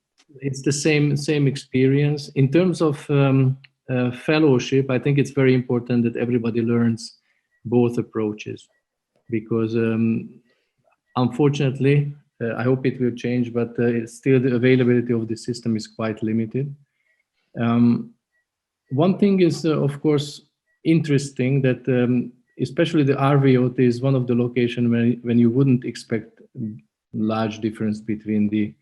it's the same experience. In terms of fellowship, I think it's very important that everybody learns both approaches, because unfortunately, I hope it will change, but still the availability of the system is quite limited. One thing is, of course, interesting that especially the RVOT is one of the locations when you wouldn't expect large difference between the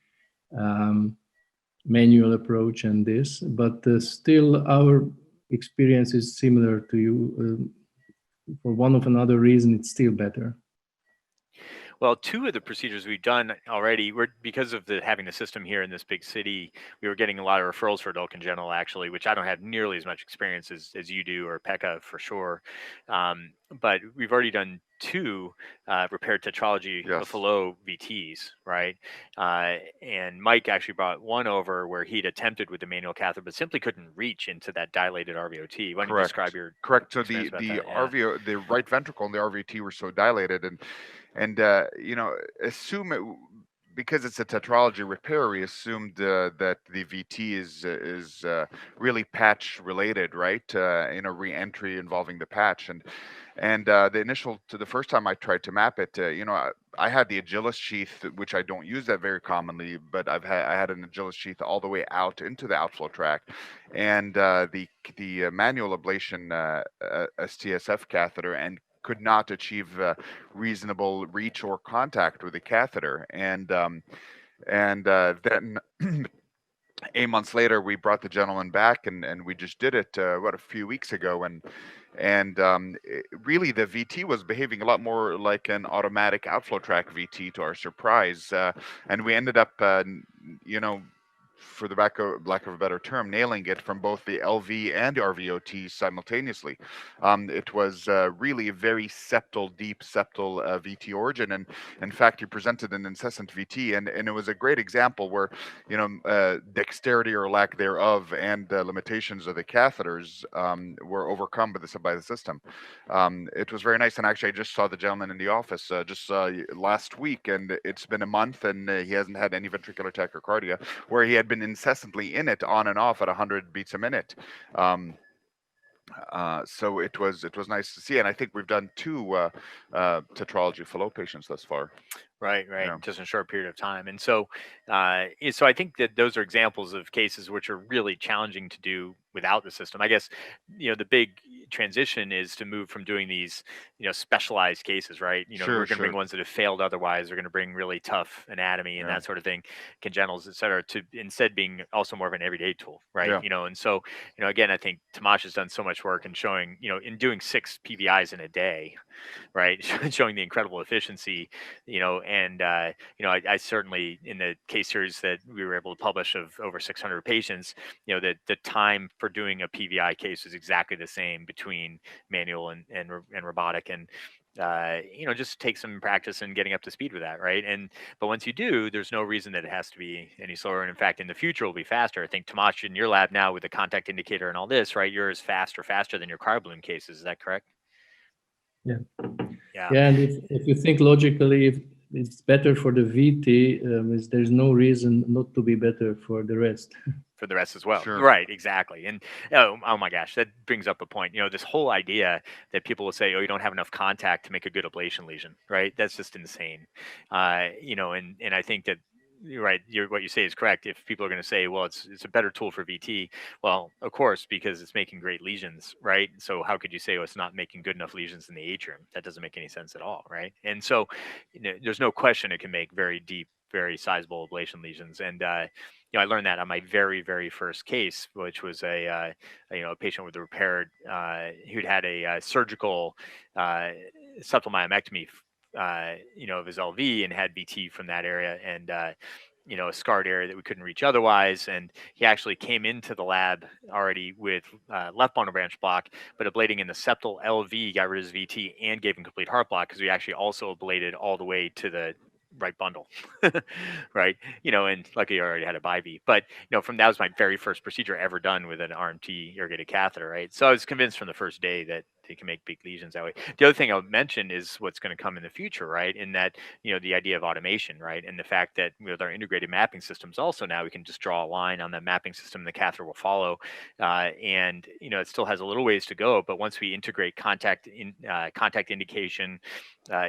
manual approach and this, but still our experience is similar to you. For one of another reason, it's still better. Well, two of the procedures we've done already, because of having the system here in this big city, we were getting a lot of referrals for adult congenital, actually, which I don't have nearly as much experience as you do, or Pekka for sure. But we've already done two repair tetralogy Yes. below VTs, right? And Mike actually brought one over where he'd attempted with the manual catheter, but simply couldn't reach into that dilated RVOT. Why don't you describe your Correct. So experience the about that? Yeah. RVO, the right ventricle and the RVT were so dilated, and you know, because it's a tetralogy repair, we assumed that the VT is really patch related, right? Re-entry involving the patch, and the first time I tried to map it, I had the Agilis sheath, which I don't use that very commonly, but I had an Agilis sheath all the way out into the outflow tract, and the manual ablation STSF catheter, and could not achieve reasonable reach or contact with the catheter, and then 8 months later we brought the gentleman back, and we just did it a few weeks ago, and really the VT was behaving a lot more like an automatic outflow tract VT, to our surprise, and we ended up for the lack of a better term, nailing it from both the LV and RVOT simultaneously. It was really a very deep septal VT origin, and in fact, he presented an incessant VT, and it was a great example where, dexterity or lack thereof and limitations of the catheters were overcome by the system. It was very nice, and actually, I just saw the gentleman in the office just last week, and it's been a month, and he hasn't had any ventricular tachycardia, where he had been incessantly in it, on and off at 100 beats a minute. So it was nice to see, and I think we've done two tetralogy flow patients thus far. Right, Yeah. just in a short period of time. And so I think that those are examples of cases which are really challenging to do without the system. I guess, the big transition is to move from doing these, specialized cases, right? We're going to bring ones that have failed otherwise. We're going to bring really tough anatomy and that sort of thing, congenitals, et cetera, to instead being also more of an everyday tool, right? Yeah. And so, again, I think Tomasz has done so much work in showing, in doing 6 PVIs in a day, right? Showing the incredible efficiency, and I certainly, in the case series that we were able to publish of over 600 patients, the time for doing a PVI case is exactly the same between manual and robotic, and just take some practice and getting up to speed with that, right? But once you do, there's no reason that it has to be any slower, and in fact, in the future, it'll be faster. I think Tomasz, in your lab now with the contact indicator and all this, right? Yours faster than your cryoballoon cases. Is that correct? Yeah. Yeah. And if you think logically, if it's better for the VT, there's no reason not to be better for the rest. For the rest as well. Sure. Right, exactly. And oh my gosh, that brings up a point. This whole idea that people will say, oh, you don't have enough contact to make a good ablation lesion, right? That's just insane. And I think that you're right. What you say is correct. If people are going to say, well, it's a better tool for VT, well, of course, because it's making great lesions, right? So how could you say, oh, it's not making good enough lesions in the atrium? That doesn't make any sense at all, right? And so there's no question it can make very deep, very sizable ablation lesions. And I learned that on my very, very first case, which was a patient with a repaired who'd had a surgical septal myomectomy of his LV, and had VT from that area, and a scarred area that we couldn't reach otherwise. And he actually came into the lab already with left bundle branch block, but ablating in the septal LV, got rid of his VT, and gave him complete heart block, because we actually also ablated all the way to the right bundle, right? And luckily I already had a BIV. But from that was my very first procedure ever done with an RMT irrigated catheter, right? So I was convinced from the first day that they can make big lesions that way. The other thing I would mention is what's going to come in the future, right? In that, the idea of automation, right? And the fact that with our integrated mapping systems, also now we can just draw a line on that mapping system, the catheter will follow. And it still has a little ways to go, but once we integrate contact indication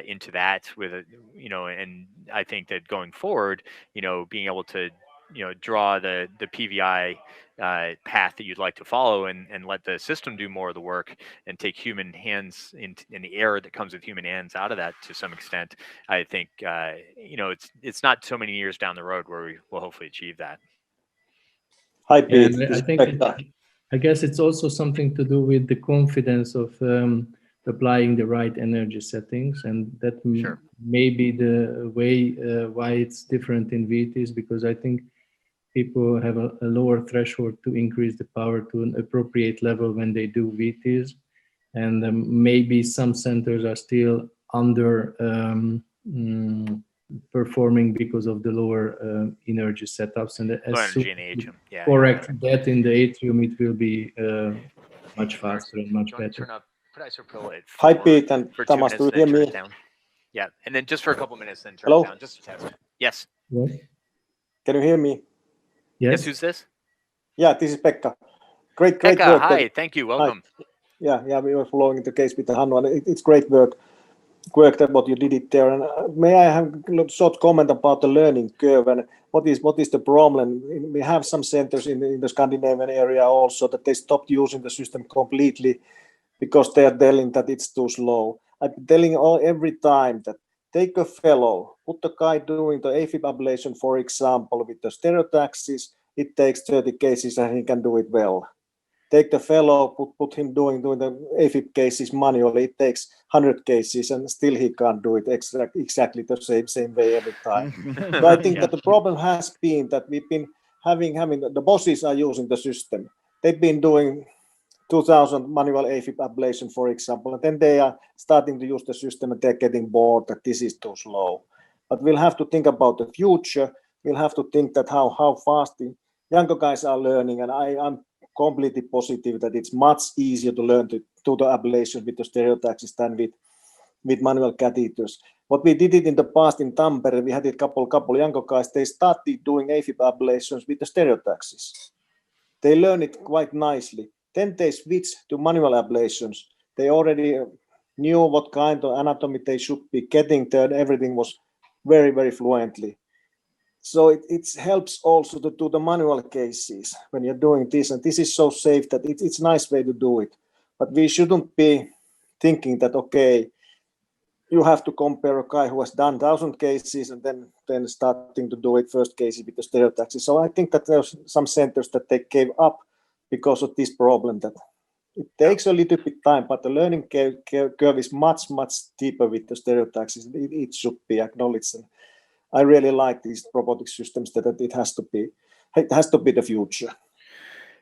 into that with and I think that going forward, being able to draw the PVI path that you'd like to follow, and let the system do more of the work, and take human hands in the error that comes with human hands out of that to some extent. I think it's not so many years down the road where we will hopefully achieve that. Hi, Pete. I guess it's also something to do with the confidence of applying the right energy settings, and that Sure. may be the way why it's different in VTs, because I think people have a lower threshold to increase the power to an appropriate level when they do VTs, and maybe some centers are still under performing because of the lower energy setups, and Low as soon energy in the atrium. Yeah. correct that in the atrium, it will be much faster and much Do you want to better. turn up, put isopril at Hi, 4 Pete and for 2 Thomas. minutes, Do you then hear turn me? it down. Yeah, and then just for a couple minutes, then turn Hello? it down, just a test. Yes. Yes. Can you hear me? Yes, who's this? Yeah, this is Pekka. Great Pekka, work. hi, thank you, welcome. Yeah, we were following the case with the Hannu, and it's great work that what you did it there. And may I have a short comment about the learning curve and what is the problem? We have some centers in the Scandinavian area also that they stopped using the system completely because they are telling that it's too slow. I've been telling every time that take a fellow, put the guy doing the AFib ablation, for example, with the stereotaxis. It takes 30 cases and he can do it well. Take the fellow, put him doing the AFib cases manually. It takes 100 cases and still he can't do it exactly the same way every time. So I think that the problem has been that we've been having the bosses are using the system. They've been doing 2000 manual AFib ablation, for example, and then they are starting to use the system and they're getting bored that this is too slow. But we'll have to think about the future. We'll have to think that how fast the younger guys are learning, and I'm completely positive that it's much easier to learn to do the ablation with the stereotaxis than with manual catheters. What we did it in the past in Tampere, we had a couple younger guys, they started doing AFib ablations with the stereotaxis. They learned it quite nicely. Then they switched to manual ablations. They already knew what kind of anatomy they should be getting there, and everything was very, very fluently. So it helps also to do the manual cases when you're doing this, and this is so safe that it's a nice way to do it. But we shouldn't be thinking that, okay, you have to compare a guy who has done 1,000 cases and then starting to do it first cases with the stereotaxis. So I think that there's some centers that they gave up because of this problem, that it takes a little bit time, but the learning curve is much steeper with the stereotaxis. It should be acknowledged. And I really like these robotic systems that it has to be the future.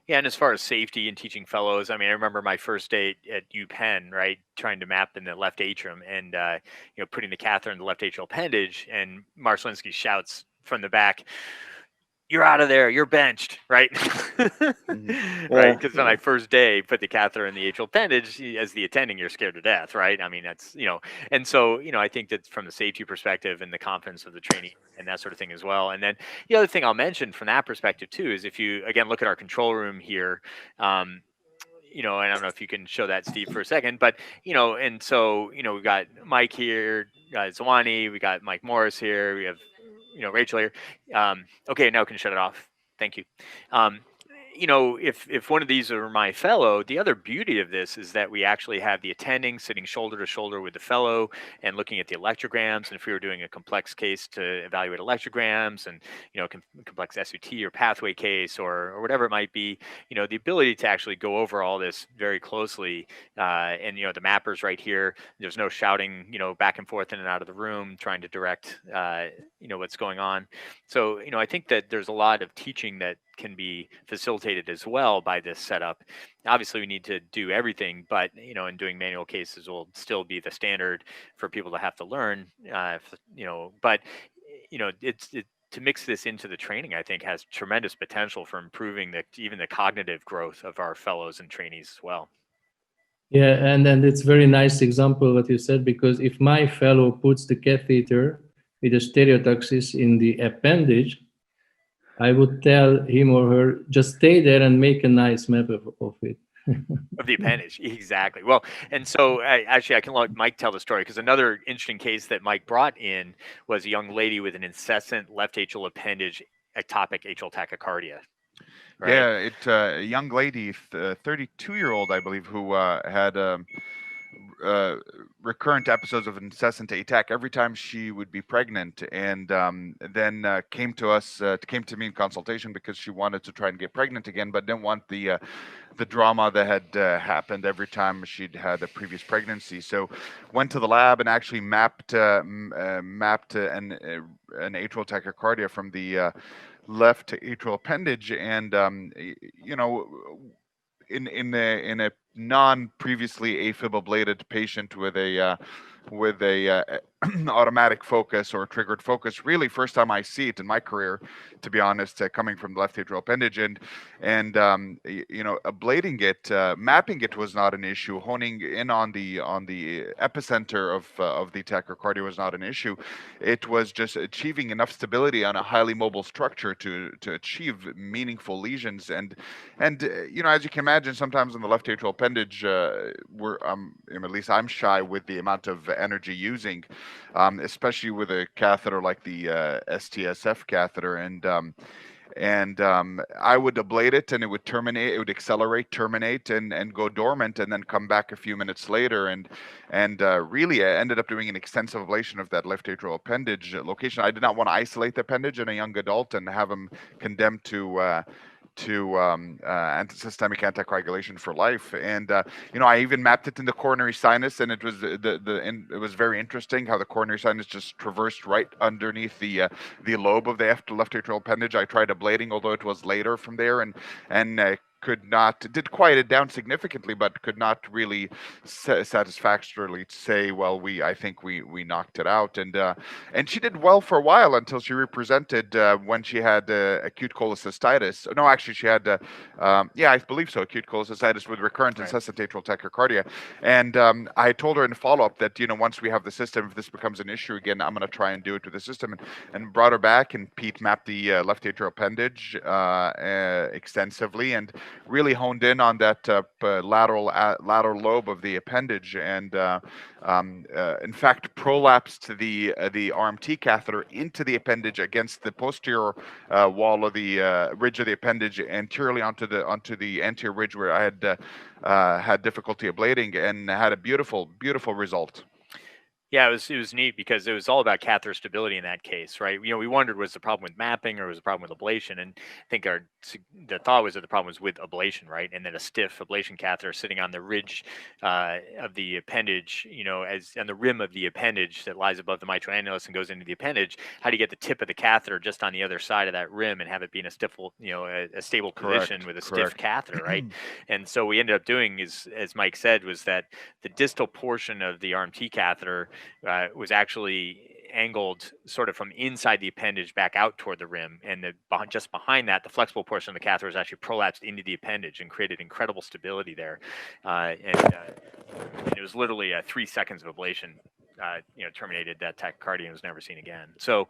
Yeah, and as far as safety and teaching fellows, I mean, I remember my first day at UPenn, right, trying to map in the left atrium and, putting the catheter in the left atrial appendage, and Marslinski shouts from the back, "You're out of there, you're benched," right? Right, because on my first day, put the catheter in the atrial appendage, as the attending, you're scared to death, right? I mean, that's, and so, I think that from the safety perspective and the confidence of the training and that sort of thing as well. And then the other thing I'll mention from that perspective too is if you, again, look at our control room here, and I don't know if you can show that, Steve, for a second, but, and so, we've got Mike here, Zawani, we got Mike Morris here, we have, Rachel here. Okay, now we can shut it off. Thank you. If one of these are my fellow, the other beauty of this is that we actually have the attending sitting shoulder to shoulder with the fellow and looking at the electrograms. And if we were doing a complex case to evaluate electrograms and, complex SUT or pathway case or whatever it might be, the ability to actually go over all this very closely. And, the mapper's right here. There's no shouting, back and forth in and out of the room, trying to direct, what's going on. So, I think that there's a lot of teaching that can be facilitated as well by this setup. Obviously, we need to do everything, but in doing manual cases will still be the standard for people to have to learn. But to mix this into the training, I think has tremendous potential for improving even the cognitive growth of our fellows and trainees as well. Yeah, and it's very nice example what you said, because if my fellow puts the catheter with a stereotaxis in the appendage, I would tell him or her, just stay there and make a nice map of it. Of the appendage, exactly. Well, and so actually I can let Mike tell the story, because another interesting case that Mike brought in was a young lady with an incessant left atrial appendage ectopic atrial tachycardia. Right? Yeah, it's a young lady, 32-year-old, I believe, who had recurrent episodes of incessant ATAC every time she would be pregnant, and then came to me in consultation because she wanted to try and get pregnant again, but didn't want the drama that had happened every time she'd had a previous pregnancy. So went to the lab and actually mapped an atrial tachycardia from the left atrial appendage, and in a non-previously AFib ablated patient with a automatic focus or triggered focus. Really, first time I see it in my career, to be honest, coming from the left atrial appendage, and ablating it, mapping it was not an issue. Honing in on the epicenter of the tachycardia was not an issue. It was just achieving enough stability on a highly mobile structure to achieve meaningful lesions. And as you can imagine, sometimes in the left atrial appendage, at least I'm shy with the amount of energy using, especially with a catheter like the STSF catheter, and I would ablate it, and it would terminate. It would accelerate, terminate, and go dormant, and then come back a few minutes later. And really, I ended up doing an extensive ablation of that left atrial appendage location. I did not want to isolate the appendage in a young adult and have him condemned to antisystemic anticoagulation for life. And I even mapped it in the coronary sinus, and it was it was very interesting how the coronary sinus just traversed right underneath the lobe of the left atrial appendage. I tried ablating, although it was later from there, and did quiet it down significantly, but could not really satisfactorily say, well, I think we knocked it out. And she did well for a while until she represented when she had acute cholecystitis. No, actually, she had I believe so, acute cholecystitis with recurrent incessant atrial tachycardia. And I told her in follow-up that once we have the system, if this becomes an issue again, I'm going to try and do it with the system, and brought her back, and Pete mapped the left atrial appendage extensively, and really honed in on that lateral lobe of the appendage, and in fact prolapsed the RMT catheter into the appendage against the posterior wall of the ridge of the appendage, anteriorly onto the anterior ridge where I had difficulty ablating, and had a beautiful result. Yeah, it was neat because it was all about catheter stability in that case, right? We wondered, was the problem with mapping or was the problem with ablation? And I think the thought was that the problem was with ablation, right? And then a stiff ablation catheter sitting on the ridge of the appendage, as on the rim of the appendage that lies above the mitral annulus and goes into the appendage. How do you get the tip of the catheter just on the other side of that rim and have it be in a stable position with a stiff catheter, right? And so we ended up doing, as Mike said, was that the distal portion of the RMT catheter was actually angled sort of from inside the appendage back out toward the rim, and just behind that, the flexible portion of the catheter was actually prolapsed into the appendage and created incredible stability there. And it was literally 3 seconds of ablation. Terminated that tachycardia and was never seen again. So,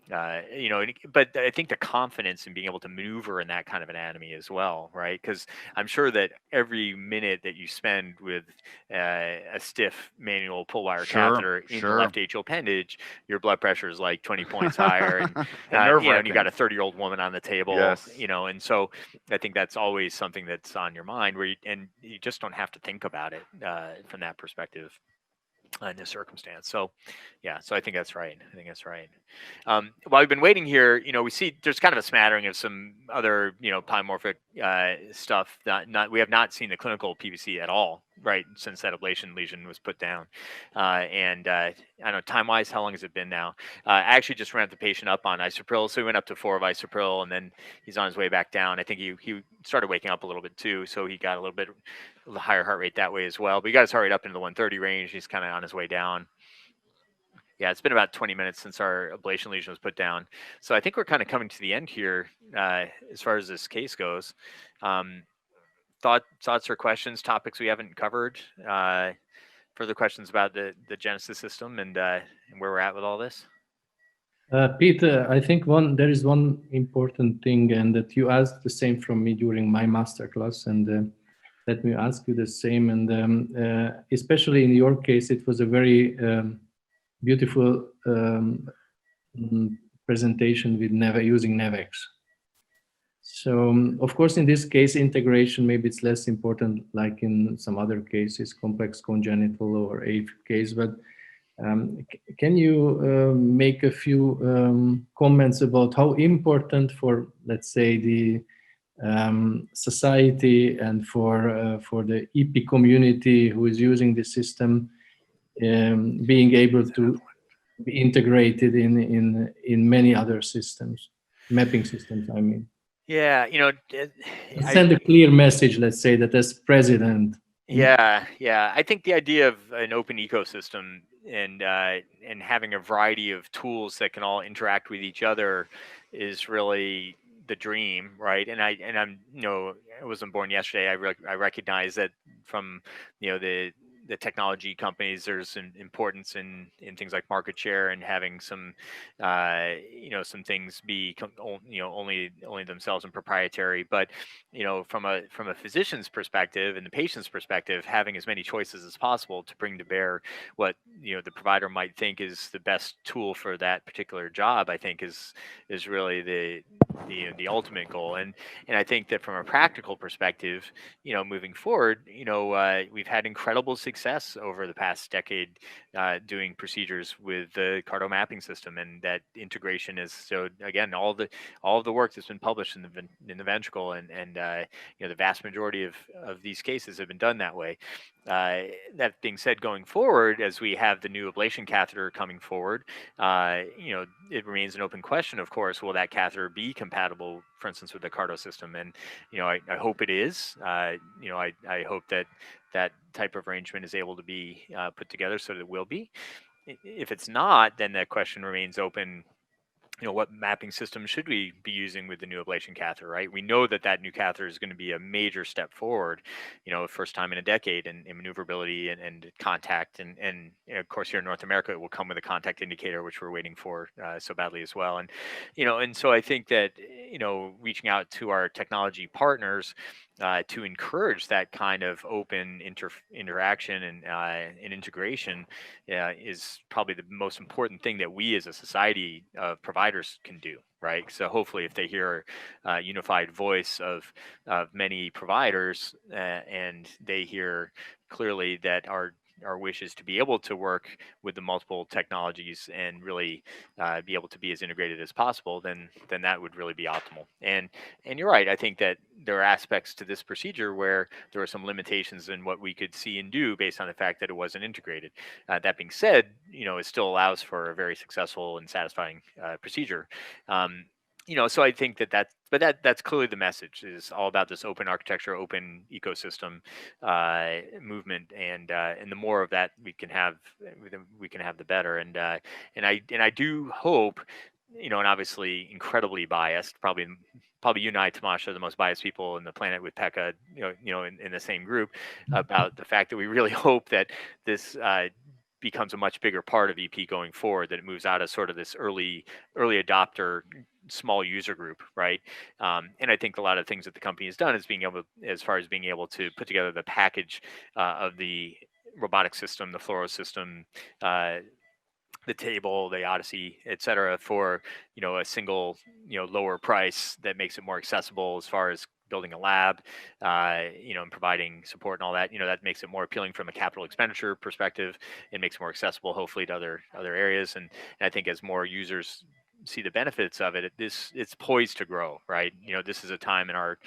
but I think the confidence in being able to maneuver in that kind of anatomy as well, right? Because I'm sure that every minute that you spend with a stiff manual pull wire catheter in the left atrial appendage, your blood pressure is like 20 points higher, and and you got a 30-year-old woman on the table, and so I think that's always something that's on your mind, where you just don't have to think about it from that perspective. In this circumstance. So I think that's right. While we've been waiting here, we see there's kind of a smattering of some other, polymorphic stuff. We have not seen the clinical PVC at all, right, since that ablation lesion was put down. And I don't know, time-wise, how long has it been now? I actually just ramped the patient up on isopril, so he went up to 4 of isopril, and then he's on his way back down. I think he started waking up a little bit too, so he got a little bit higher heart rate that way as well. But he got his heart rate up into the 130 range. He's kind of on his way down. Yeah, it's been about 20 minutes since our ablation lesion was put down. So I think we're kind of coming to the end here as far as this case goes. Thoughts or questions, topics we haven't covered? Further questions about the Genesis system and where we're at with all this? Peter, I think there is one important thing, and that you asked the same from me during my masterclass, and let me ask you the same. And especially in your case, it was a very beautiful presentation with using NavX. So, of course, in this case, integration, maybe it's less important like in some other cases, complex congenital or AF case, but can you make a few comments about how important for, let's say, the society and for the EP community who is using the system, being able to be integrated in many other systems, mapping systems, I mean. Yeah, Send a clear message, let's say, that as president. Yeah. I think the idea of an open ecosystem and having a variety of tools that can all interact with each other is really the dream, right? And I'm I wasn't born yesterday. I recognize that from the technology companies, there's an importance in things like market share and having some some things be only themselves and proprietary. But from a physician's perspective and the patient's perspective, having as many choices as possible to bring to bear what the provider might think is the best tool for that particular job, I think is really the ultimate goal. And I think that from a practical perspective, moving forward, we've had incredible success over the past decade doing procedures with the CARTO mapping system, and that integration is so. Again, all of the work that's been published in the ventricle and the vast majority of these cases have been done that way. That being said, going forward, as we have the new ablation catheter coming forward, it remains an open question. Of course, will that catheter be compatible, for instance, with the CARTO system? And I hope it is. I hope that type of arrangement is able to be put together so that it will be. If it's not, then that question remains open. What mapping system should we be using with the new ablation catheter, right? We know that new catheter is going to be a major step forward, first time in a decade in maneuverability and contact. And of course, here in North America, it will come with a contact indicator, which we're waiting for so badly as well. And, and so I think that, reaching out to our technology partners to encourage that kind of open interaction and integration is probably the most important thing that we as a society of providers can do, right? So hopefully if they hear a unified voice of many providers and they hear clearly that our wish is to be able to work with the multiple technologies and really be able to be as integrated as possible, then that would really be optimal. And you're right. I think that there are aspects to this procedure where there are some limitations in what we could see and do based on the fact that it wasn't integrated. That being said, it still allows for a very successful and satisfying procedure. So I think that's clearly the message, is all about this open architecture, open ecosystem movement, and the more of that we can have, the better. And I do hope, and obviously incredibly biased, probably you and I, Tomasz, are the most biased people on the planet with Pekka, in the same group, about the fact that we really hope that this becomes a much bigger part of EP going forward, that it moves out of sort of this early adopter small user group, right? And I think a lot of things that the company has done is being able to put together the package of the robotic system, the fluoro system, the table, the Odyssey, et cetera, for a single lower price that makes it more accessible as far as building a lab, and providing support and all that. That makes it more appealing from a capital expenditure perspective. It makes it more accessible, hopefully, to other areas. And I think as more users see the benefits of it, it's poised to grow, right? This is a time in our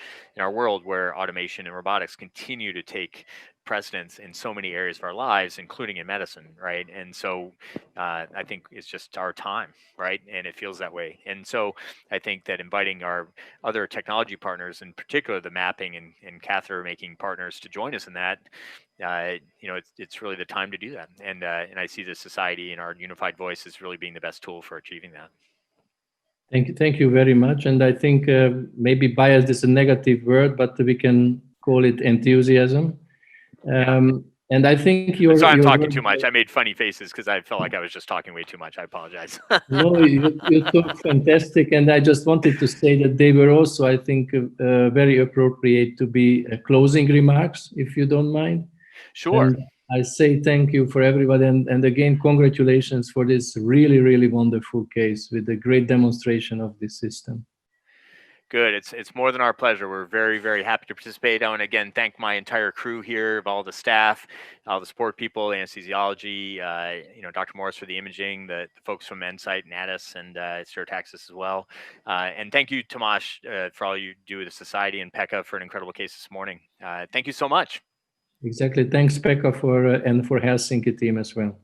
world where automation and robotics continue to take precedence in so many areas of our lives, including in medicine, right? And so I think it's just our time, right? And it feels that way. And so I think that inviting our other technology partners, in particular the mapping and catheter making partners, to join us in that, it's really the time to do that. And I see the society and our unified voice as really being the best tool for achieving that. Thank you very much. And I think maybe bias is a negative word, but we can call it enthusiasm. And I think you're... Sorry, I'm talking too much. I made funny faces because I felt like I was just talking way too much. I apologize. No, you talk fantastic. And I just wanted to say that they were also, I think, very appropriate to be closing remarks, if you don't mind. Sure. And I say thank you for everybody. And again, congratulations for this really, really wonderful case with a great demonstration of this system. Good. It's more than our pleasure. We're very, very happy to participate. I want to again thank my entire crew here, of all the staff, all the support people, anesthesiology, Dr. Morris for the imaging, the folks from Insight and Addis and Stereotaxis as well. And thank you, Tomasz, for all you do with the society, and Pekka for an incredible case this morning. Thank you so much. Exactly. Thanks, Pekka, and for Helsinki team as well.